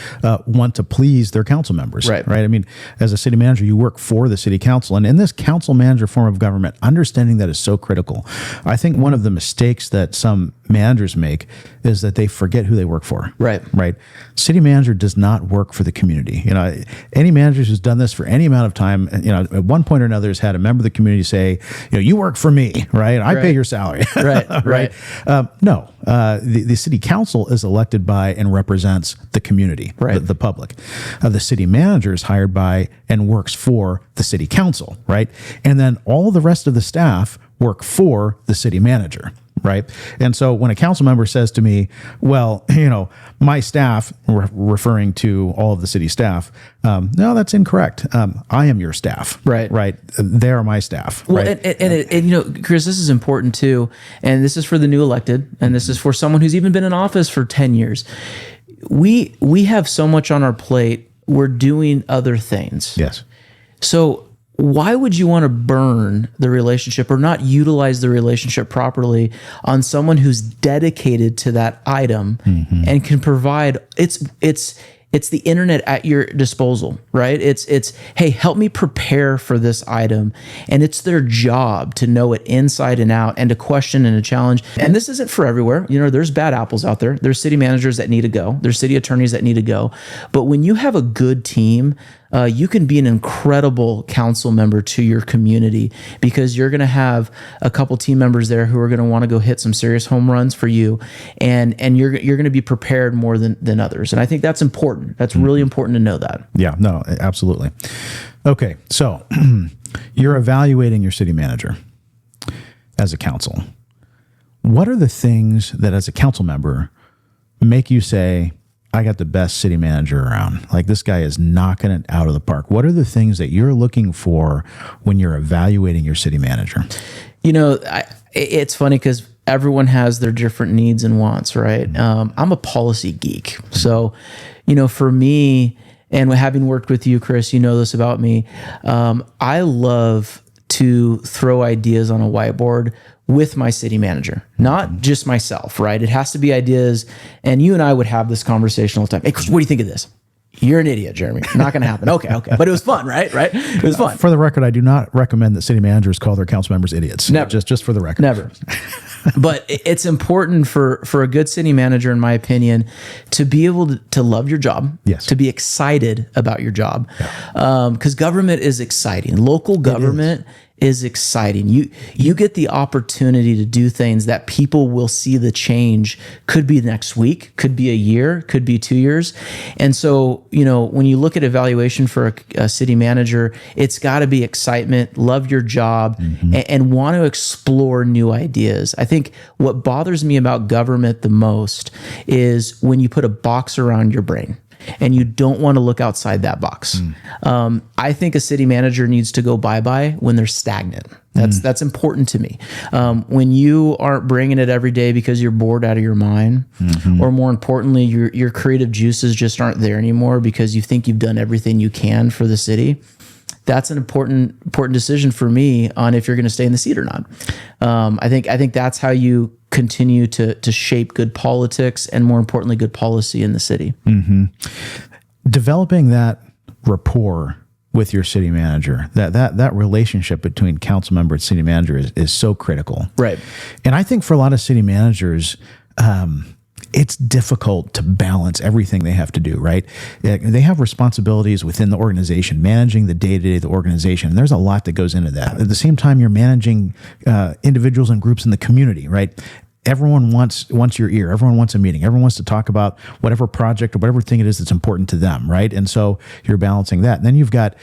want to please their council members. Right. I mean, as a city manager, you work for the city council. And in this council manager form of government, understanding that is so critical. I think one of the mistakes that some managers make is that they forget who they work for. Right. City manager does not work for the community. Any manager who's done this for any amount of time, at one point or another has had a member of the community say, you work for me, right? I pay your salary. Right. No, the city council is elected by and represents the community, the public. The city manager is hired by and works for the city council, right? And then all the rest of the staff work for the city manager. Right. And so when a council member says to me, well, my staff, referring to all of the city staff, no, that's incorrect. I am your staff. Right. They are my staff. Well, and Chris, this is important too. And this is for the new elected. And this is for someone who's even been in office for 10 years. We have so much on our plate. We're doing other things. Yes. So why would you want to burn the relationship or not utilize the relationship properly on someone who's dedicated to that item and can provide it's the internet at your disposal, right? It's hey, help me prepare for this item. And it's their job to know it inside and out and to question and to challenge. And this isn't for everywhere. There's bad apples out there. There's city managers that need to go. There's city attorneys that need to go. But when you have a good team, you can be an incredible council member to your community, because you're going to have a couple team members there who are going to want to go hit some serious home runs for you, and you're going to be prepared more than others. And I think that's important. That's really important to know that. Yeah, no, absolutely. Okay, so you're evaluating your city manager as a council. What are the things that, as a council member, make you say, I got the best city manager around? Like, this guy is knocking it out of the park. What are the things that you're looking for when you're evaluating your city manager? It's funny because everyone has their different needs and wants, right? I'm a policy geek. So, for me, and having worked with you, Chris, you know this about me, I love to throw ideas on a whiteboard with my city manager, not just myself, right? It has to be ideas. And you and I would have this conversation all the time. Hey, Chris, what do you think of this? You're an idiot, Jeremy. Not going to happen. Okay. But it was fun, right? It was fun. For the record, I do not recommend that city managers call their council members idiots. Never. Just for the record. Never. But it's important for a good city manager, in my opinion, to be able to love your job, yes, to be excited about your job. Because government is exciting. Local government is exciting. You get the opportunity to do things that people will see the change. Could be next week, could be a year, could be 2 years. And so, when you look at evaluation for a city manager, it's got to be excitement, love your job, and want to explore new ideas. I think what bothers me about government the most is when you put a box around your brain and you don't want to look outside that box. I think a city manager needs to go bye-bye when they're stagnant. That's important to me. When you aren't bringing it every day because you're bored out of your mind, or more importantly, your creative juices just aren't there anymore because you think you've done everything you can for the city, that's an important decision for me on if you're going to stay in the seat or not. I think that's how you continue to shape good politics and, more importantly, good policy in the city. Developing that rapport with your city manager, that relationship between council member and city manager is so critical. Right. And I think for a lot of city managers, it's difficult to balance everything they have to do, right? They have responsibilities within the organization, managing the day-to-day of the organization. And there's a lot that goes into that. At the same time, you're managing individuals and groups in the community, right? Everyone wants your ear. Everyone wants a meeting. Everyone wants to talk about whatever project or whatever thing it is that's important to them, right? And so you're balancing that. And then you've got,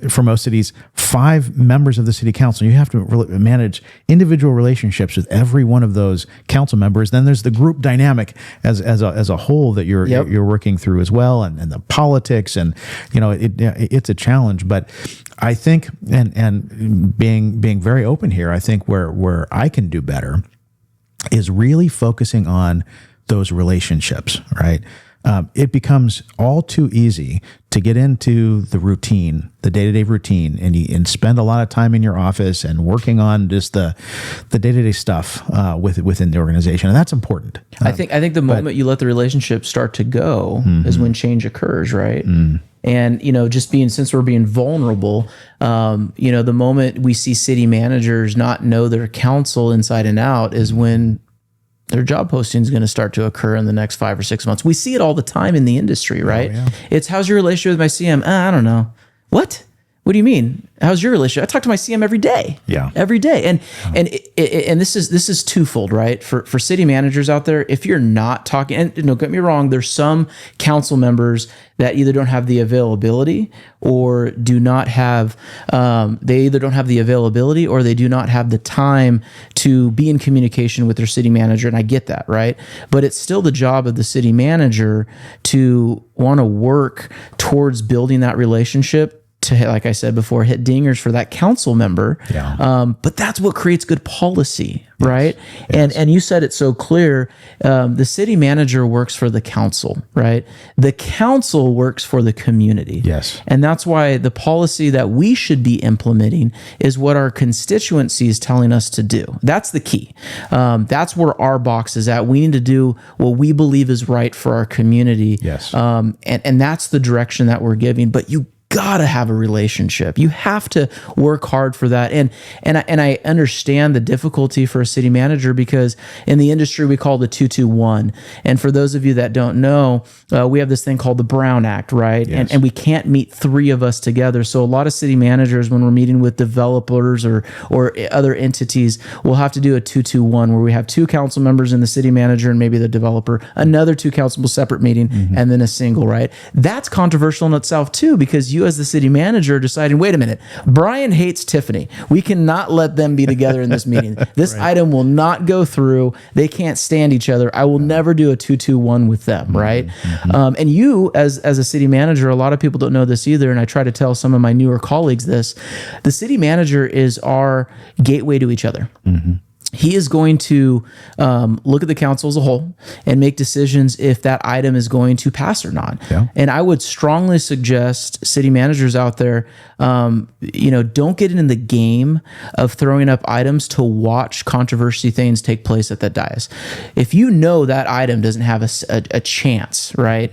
for most cities, 5 members of the city council. You have to manage individual relationships with every one of those council members. Then there's the group dynamic as a whole that you're working through as well, and the politics, and it's a challenge. But I think, and being very open here, I think where I can do better is really focusing on those relationships, right? It becomes all too easy to get into the routine, the day-to-day routine, and spend a lot of time in your office and working on just the day-to-day stuff within the organization, and that's important. I think the moment you let the relationship start to go is when change occurs, right? And, since we're being vulnerable, the moment we see city managers not know their council inside and out is when their job posting is going to start to occur in the next 5 or 6 months. We see it all the time in the industry, right? Oh, yeah. It's, how's your relationship with my CM? I don't know. What do you mean? How's your relationship? I talk to my CM every day. Yeah. Every day. And this is twofold, right? For city managers out there, if you're not talking, and don't get me wrong, there's some council members that either don't have the availability or do not have, they either don't have the availability or they do not have the time to be in communication with their city manager. And I get that, right? But it's still the job of the city manager to want to work towards building that relationship, to hit, like I said before, hit dingers for that council member. Yeah. But that's what creates good policy, right? Yes. And you said it so clear. The city manager works for the council, right? The council works for the community. Yes. And that's why the policy that we should be implementing is what our constituency is telling us to do. That's the key. That's where our box is at. We need to do what we believe is right for our community. Yes. And that's the direction that we're giving. But you gotta have a relationship. You have to work hard for that. And I understand the difficulty for a city manager, because in the industry we call the 2-2-1. And for those of you that don't know, we have this thing called the Brown Act, right? Yes. And we can't meet 3 of us together. So a lot of city managers, when we're meeting with developers or other entities, we'll have to do a 2-2-1, where we have 2 council members and the city manager and maybe the developer, another 2 council separate meeting, and then a single, right? That's controversial in itself too, because you as the city manager are deciding, wait a minute, Brian hates Tiffany. We cannot let them be together in this meeting. This item will not go through. They can't stand each other. I will never do a 2-2-1 with them, right? And you, as a city manager, a lot of people don't know this either, and I try to tell some of my newer colleagues this, the city manager is our gateway to each other. he is going to look at the council as a whole and make decisions if that item is going to pass or not. Yeah. And I would strongly suggest city managers out there, don't get in the game of throwing up items to watch controversy things take place at that dais. If you know that item doesn't have a chance, right?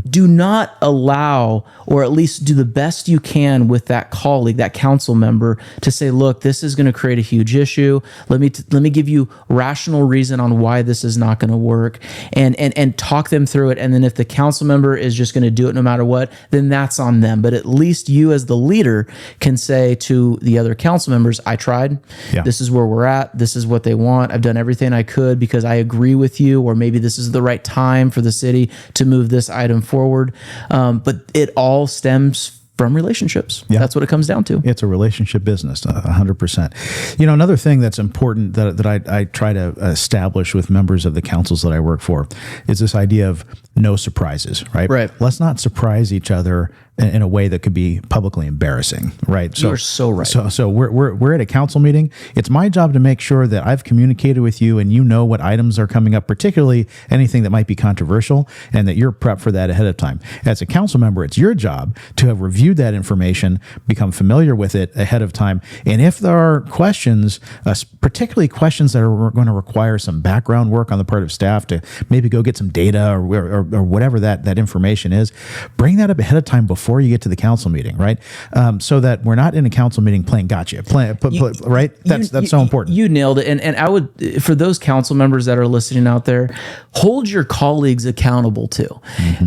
Do not allow, or at least do the best you can with that colleague, that council member, to say, look, this is going to create a huge issue. Let me give you rational reason on why this is not going to work, and talk them through it. And then if the council member is just going to do it no matter what, then that's on them. But at least you as the leader can say to the other council members, I tried. Yeah. This is where we're at. This is what they want. I've done everything I could because I agree with you, or maybe this is the right time for the city to move this item forward. But it all stems from relationships. Yeah. That's what it comes down to. It's a relationship business, 100%. Another thing that's important that I try to establish with members of the councils that I work for is this idea of no surprises, right? Right. Let's not surprise each other in a way that could be publicly embarrassing, right? You're so right. So we're at a council meeting. It's my job to make sure that I've communicated with you and you know what items are coming up, particularly anything that might be controversial, and that you're prepped for that ahead of time. As a council member, it's your job to have reviewed that information, become familiar with it ahead of time. And if there are questions, particularly questions that are going to require some background work on the part of staff to maybe go get some data or whatever that information is, bring that up ahead of time before you get to the council meeting, right? So that we're not in a council meeting playing gotcha, right? That's so important. You nailed it. And I would, for those council members that are listening out there, hold your colleagues accountable too.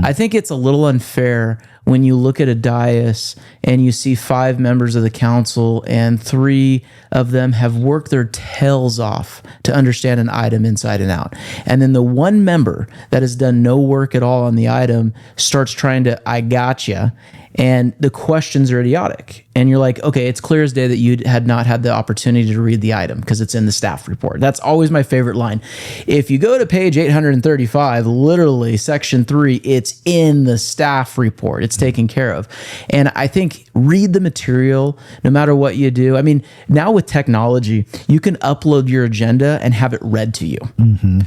I think it's a little unfair when you look at a dais and you see 5 members of the council and 3 of them have worked their tails off to understand an item inside and out. And then the one member that has done no work at all on the item starts trying to, I gotcha. And the questions are idiotic. And you're like, okay, it's clear as day that you had not had the opportunity to read the item because it's in the staff report. That's always my favorite line. If you go to page 835, literally section 3, it's in the staff report. It's taken care of. And I think read the material no matter what you do. I mean, now with technology, you can upload your agenda and have it read to you.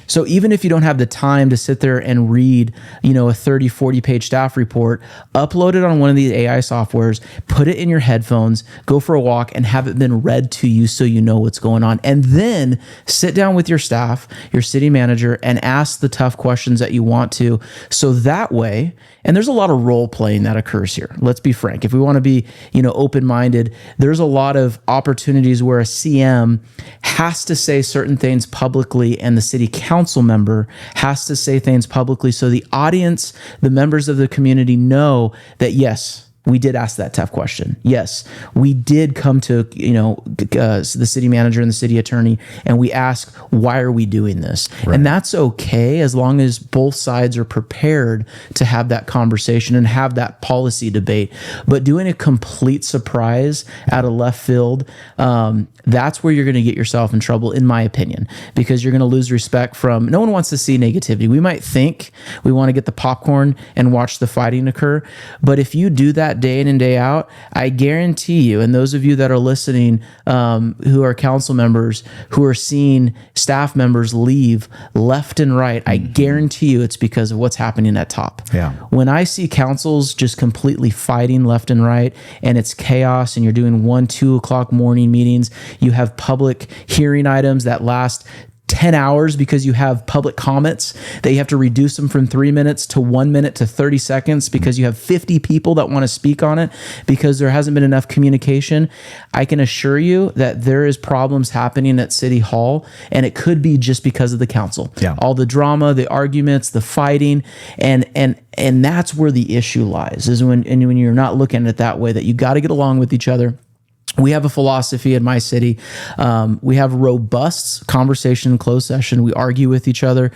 So even if you don't have the time to sit there and read, a 30, 40 page staff report, upload it on one of these AI softwares, put it in your headphones, go for a walk, and have it been read to you so you know what's going on. And then sit down with your staff, your city manager, and ask the tough questions that you want to. So that way, and there's a lot of role playing that occurs here. Let's be frank. If we want to be, open-minded, there's a lot of opportunities where a CM has to say certain things publicly and the city council member has to say things publicly so the audience, the members of the community know that, yes, we did ask that tough question. Yes, we did come to, the city manager and the city attorney, and we ask, why are we doing this? Right. And that's okay as long as both sides are prepared to have that conversation and have that policy debate. But doing a complete surprise out of left field, that's where you're going to get yourself in trouble, in my opinion, because you're going to lose respect from, no one wants to see negativity. We might think we want to get the popcorn and watch the fighting occur, but if you do that day in and day out, I guarantee you, and those of you that are listening who are council members, who are seeing staff members leave left and right, I guarantee you it's because of what's happening at top. Yeah. When I see councils just completely fighting left and right, and it's chaos, and you're doing 1, 2 o'clock morning meetings, you have public hearing items that last 10 hours because you have public comments that you have to reduce them from 3 minutes to 1 minute to 30 seconds because you have 50 people that want to speak on it because there hasn't been enough communication. I can assure you that there is problems happening at City Hall, and it could be just because of the council. Yeah. All the drama, the arguments, the fighting, and that's where the issue lies, is when you're not looking at it that way, that you got to get along with each other. We have a philosophy in my city. We have robust conversation in closed session. We argue with each other.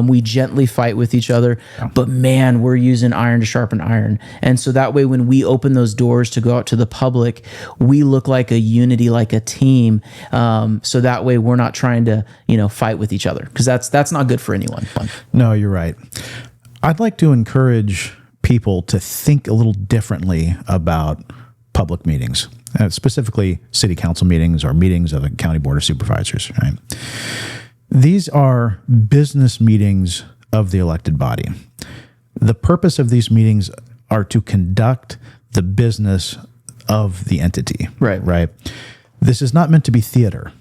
We gently fight with each other. Yeah. But man, we're using iron to sharpen iron. And so that way, when we open those doors to go out to the public, we look like a unity, like a team. So that way, we're not trying to, fight with each other, because that's not good for anyone. No, you're right. I'd like to encourage people to think a little differently about public meetings. specifically city council meetings or meetings of a county board of supervisors, right? These are business meetings of the elected body. The purpose of these meetings are to conduct the business of the entity. Right. This is not meant to be theater,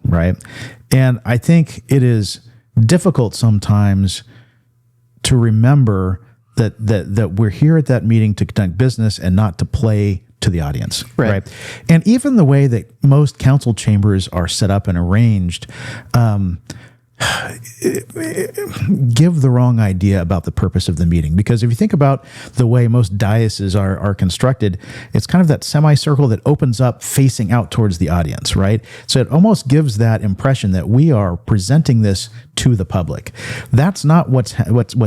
right? And I think it is difficult sometimes to remember that we're here at that meeting to conduct business and not to play to the audience. Right. And even the way that most council chambers are set up and arranged, give the wrong idea about the purpose of the meeting. Because if you think about the way most dioceses are constructed, it's kind of that semicircle that opens up facing out towards the audience, right? So it almost gives that impression that we are presenting this to the public. That's not what's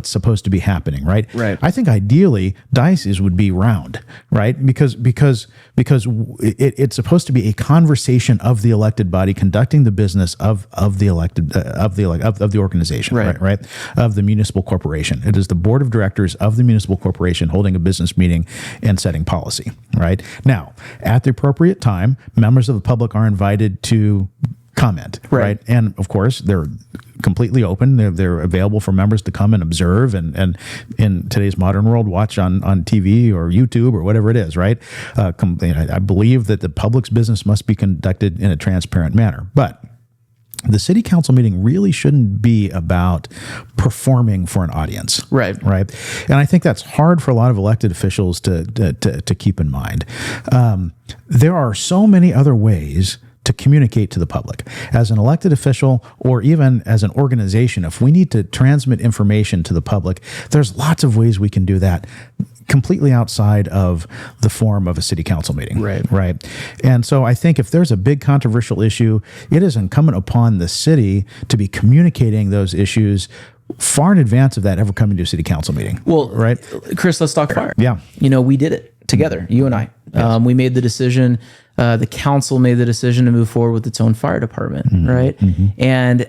supposed to be happening, right? I think ideally dioceses would be round, right? Because it's supposed to be a conversation of the elected body conducting the business of the elected of the organization, right? Of the municipal corporation. It is the board of directors of the municipal corporation holding a business meeting and setting policy, right? Now, at the appropriate time, members of the public are invited to comment, right? And of course, they're completely open. They're available for members to come and observe and in today's modern world, watch on TV or YouTube or whatever it is, right? I believe that the public's business must be conducted in a transparent manner. But the city council meeting really shouldn't be about performing for an audience. Right. And I think that's hard for a lot of elected officials to keep in mind. There are so many other ways to communicate to the public. As an elected official or even as an organization, if we need to transmit information to the public, there's lots of ways we can do that completely outside of the form of a city council meeting. Right. And so I think if there's a big controversial issue, it is incumbent upon the city to be communicating those issues far in advance of that ever coming to a city council meeting. Well, right. Chris, let's talk fire. Yeah. We did it together, you and I. Yes. We made the decision. The council made the decision to move forward with its own fire department, right? And,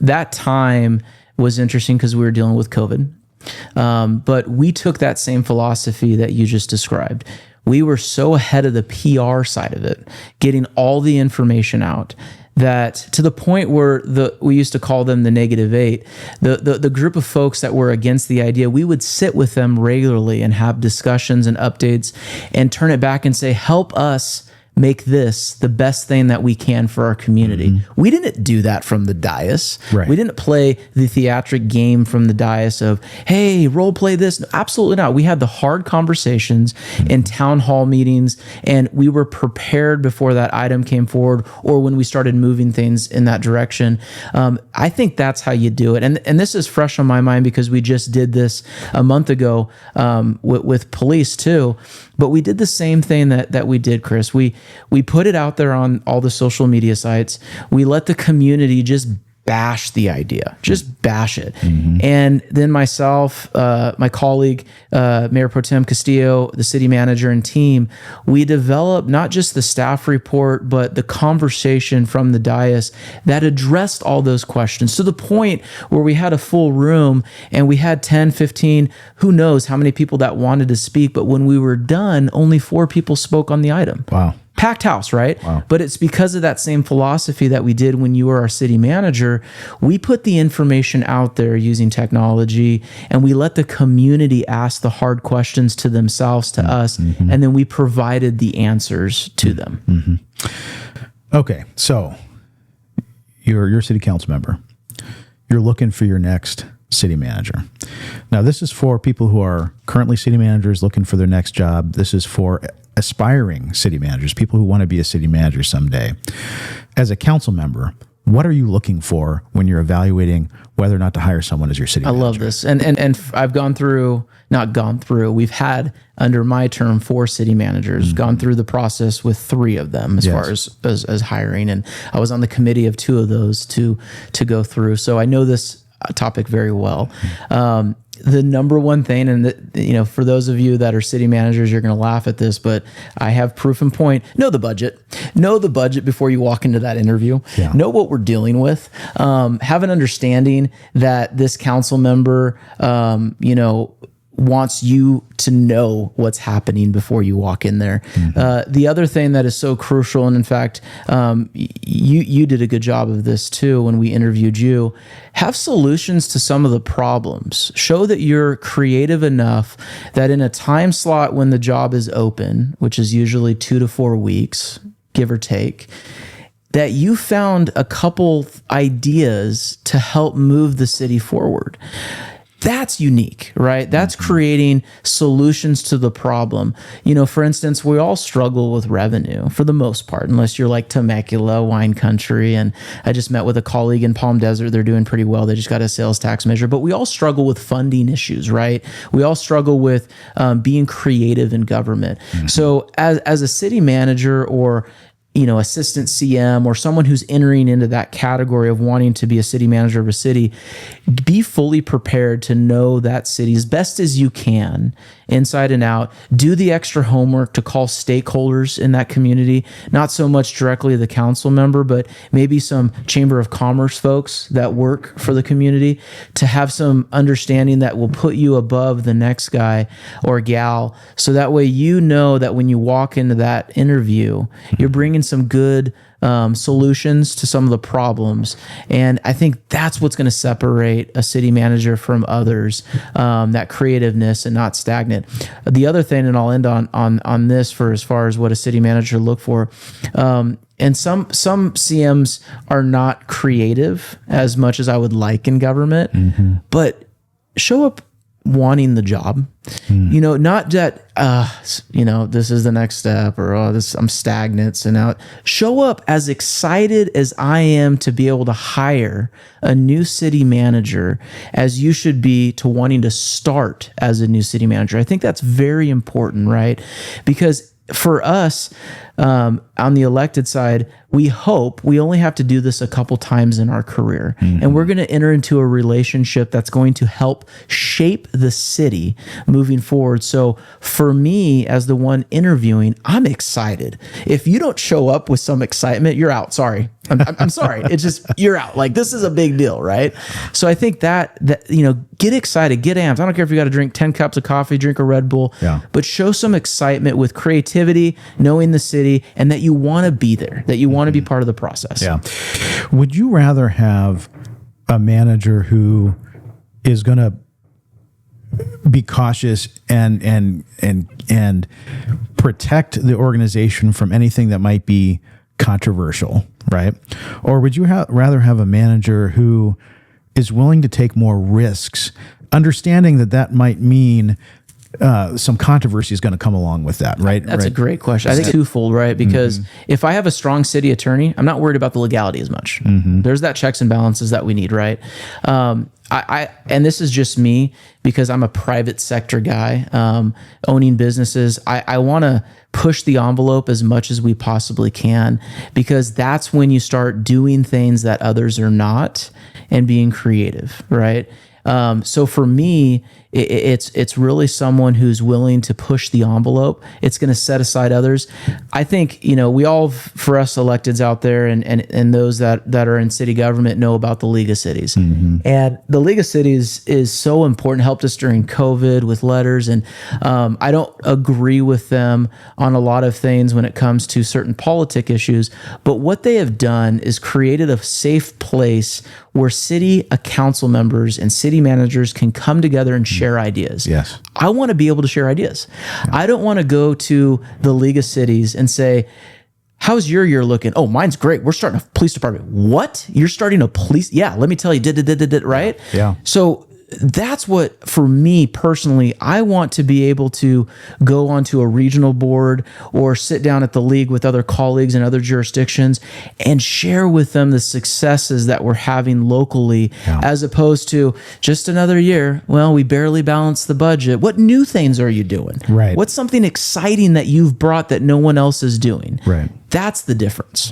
that time was interesting because we were dealing with COVID. But we took that same philosophy that you just described. We were so ahead of the PR side of it, getting all the information out, that to the point where we used to call them the -8, the group of folks that were against the idea, we would sit with them regularly and have discussions and updates and turn it back and say, help us make this the best thing that we can for our community. We didn't do that from the dais. We didn't play the theatric game from the dais of, hey, role play this. Absolutely not. We had the hard conversations in town hall meetings, and we were prepared before that item came forward or when we started moving things in that direction. I think that's how you do it. And this is fresh on my mind because we just did this a month ago with police too. But we did the same thing that we did, Chris. We put it out there on all the social media sites. We let the community just bash the idea, just bash it. And then myself, my colleague, Mayor Pro Tem Castillo, the city manager and team, we developed not just the staff report, but the conversation from the dais that addressed all those questions to the point where we had a full room and we had 10, 15, who knows how many people that wanted to speak. But when we were done, only 4 people spoke on the item. Wow. Packed house, right? Wow. But it's because of that same philosophy that we did when you were our city manager. We put the information out there using technology, and we let the community ask the hard questions to themselves, to us, and then we provided the answers to them. Okay, so you're a city council member. You're looking for your next city manager. Now, this is for people who are currently city managers looking for their next job. This is for aspiring city managers, people who want to be a city manager someday. As a council member, what are you looking for when you're evaluating whether or not to hire someone as your city manager? I love this. And I've we've had under my term 4 city managers, gone through the process with 3 of them as far as hiring. And I was on the committee of 2 of those to go through. So I know this topic very well. The number one thing, and for those of you that are city managers, you're going to laugh at this, but I have proof and point. Know the budget before you walk into that interview. Know what we're dealing with. Have an understanding that this council member, wants you to know what's happening before you walk in there. The other thing that is so crucial, and in fact, you did a good job of this too when we interviewed you, have solutions to some of the problems. Show that you're creative enough that in a time slot when the job is open, which is usually 2 to 4 weeks, give or take, that you found a couple ideas to help move the city forward. That's unique, right? That's creating solutions to the problem. For instance, we all struggle with revenue for the most part, unless you're like Temecula, wine country. And I just met with a colleague in Palm Desert. They're doing pretty well. They just got a sales tax measure. But we all struggle with funding issues, right? We all struggle with being creative in government. So as a city manager or assistant CM or someone who's entering into that category of wanting to be a city manager of a city, be fully prepared to know that city as best as you can, inside and out. Do the extra homework to call stakeholders in that community, not so much directly the council member, but maybe some Chamber of Commerce folks that work for the community, to have some understanding that will put you above the next guy or gal. So that way, that when you walk into that interview, you're bringing some good solutions to some of the problems. And I think that's what's going to separate a city manager from others, that creativeness and not stagnant. The other thing, and I'll end on this for as far as what a city manager look for, and some CMs are not creative as much as I would like in government, but show up wanting the job, not that, this is the next step, or I'm stagnant. So now show up as excited as I am to be able to hire a new city manager as you should be to wanting to start as a new city manager. I think that's very important, right? Because for us, on the elected side, we hope we only have to do this a couple times in our career. And we're going to enter into a relationship that's going to help shape the city moving forward. So for me, as the one interviewing, I'm excited. If you don't show up with some excitement, you're out. Sorry. I'm sorry. It's just, you're out. Like, this is a big deal, right? So I think that get excited, get amped. I don't care if you got to drink 10 cups of coffee, drink a Red Bull, but show some excitement with creativity, knowing the city, and that you want to be there, that you want to be part of the process. Yeah. Would you rather have a manager who is going to be cautious and protect the organization from anything that might be controversial, right? Or would you rather have a manager who is willing to take more risks, understanding that might mean some controversy is going to come along with that, right? That's a great question. I think twofold, right? Because if I have a strong city attorney, I'm not worried about the legality as much. There's that checks and balances that we need, right? And this is just me because I'm a private sector guy, owning businesses. I want to push the envelope as much as we possibly can, because that's when you start doing things that others are not and being creative, right? So for me, it's really someone who's willing to push the envelope. It's going to set aside others. I think, we all, for us electeds out there and those that are in city government, know about the League of Cities. And the League of Cities is so important, helped us during COVID with letters. And I don't agree with them on a lot of things when it comes to certain politic issues. But what they have done is created a safe place where city council members and city managers can come together and share ideas. Yes. I want to be able to share ideas. Yeah. I don't want to go to the League of Cities and say, how's your year looking? Oh, mine's great. We're starting a police department. What? You're starting a police? Yeah, let me tell you, right? Yeah. So that's what, for me personally, I want to be able to go onto a regional board or sit down at the league with other colleagues in other jurisdictions and share with them the successes that we're having locally, as opposed to just another year. Well, we barely balanced the budget. What new things are you doing? Right. What's something exciting that you've brought that no one else is doing? Right. That's the difference.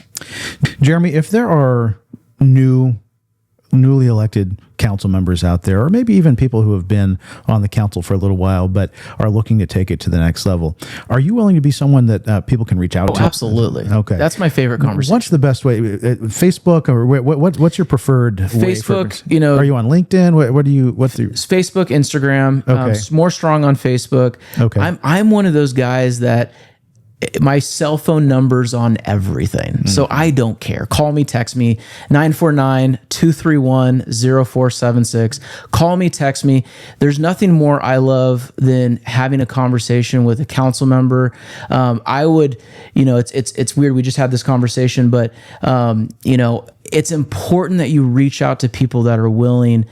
Jeremy, if there are new newly elected council members out there, or maybe even people who have been on the council for a little while but are looking to take it to the next level. Are you willing to be someone that people can reach out to? Absolutely. Okay. That's my favorite conversation. What's the best way? Facebook, or what's your preferred way? Facebook, are you on LinkedIn? What's your Facebook, Instagram? Okay. More strong on Facebook. Okay. I'm one of those guys that my cell phone number's on everything. So I don't care. Call me, text me, 949-231-0476. Call me, text me. There's nothing more I love than having a conversation with a council member. I would, it's weird. We just had this conversation, but, it's important that you reach out to people that are willing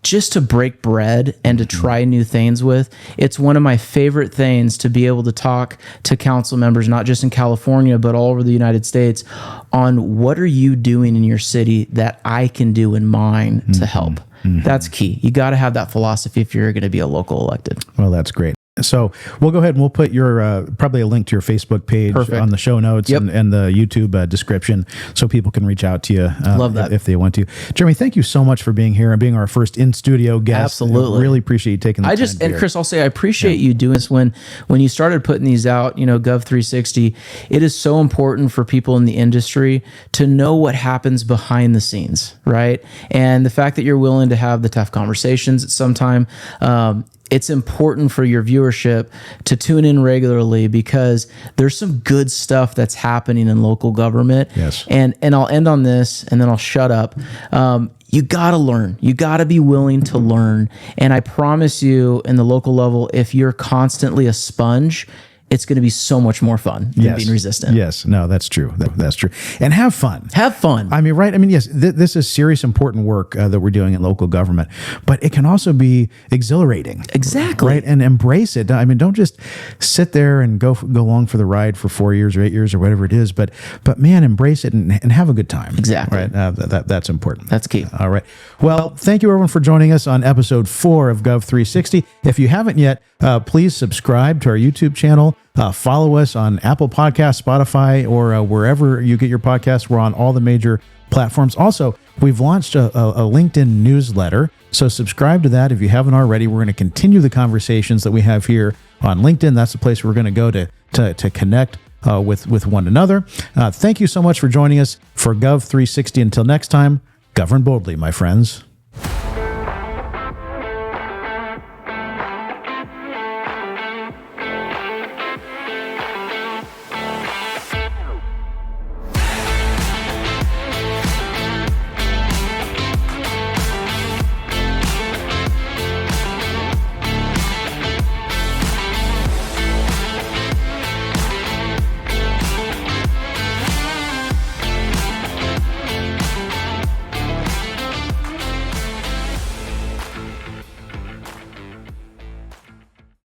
just to break bread and to try new things with. It's one of my favorite things to be able to talk to council members, not just in California, but all over the United States, on what are you doing in your city that I can do in mine to help. That's key. You got to have that philosophy if you're going to be a local elected. Well, that's great. So we'll go ahead and we'll put your probably a link to your Facebook page on the show notes and the YouTube description, so people can reach out to you. Love that if they want to. Jeremy, thank you so much for being here and being our first in studio guest. Absolutely, really appreciate you taking the time. And Chris, I'll say I appreciate you doing this. When you started putting these out, Gov360, it is so important for people in the industry to know what happens behind the scenes, right? And the fact that you're willing to have the tough conversations at some time. It's important for your viewership to tune in regularly, because there's some good stuff that's happening in local government. Yes. And I'll end on this and then I'll shut up. You got to learn. You got to be willing to learn. And I promise you, in the local level, if you're constantly a sponge, it's going to be so much more fun than being resistant. Yes. No, that's true. That's true. And have fun. Have fun. I mean, right. I mean, yes, this is serious, important work that we're doing in local government, but it can also be exhilarating. Exactly. Right. And embrace it. I mean, don't just sit there and go along for the ride for 4 years or 8 years or whatever it is, but man, embrace it and have a good time. Exactly. Right. That's important. That's key. All right. Well, thank you everyone for joining us on episode 4 of Gov360. If you haven't yet, please subscribe to our YouTube channel. Follow us on Apple Podcasts, Spotify, or wherever you get your podcasts. We're on all the major platforms. Also, we've launched a LinkedIn newsletter, so subscribe to that if you haven't already. We're going to continue the conversations that we have here on LinkedIn. That's the place we're going to go to connect with one another. Thank you so much for joining us for Gov360. Until next time, govern boldly, my friends.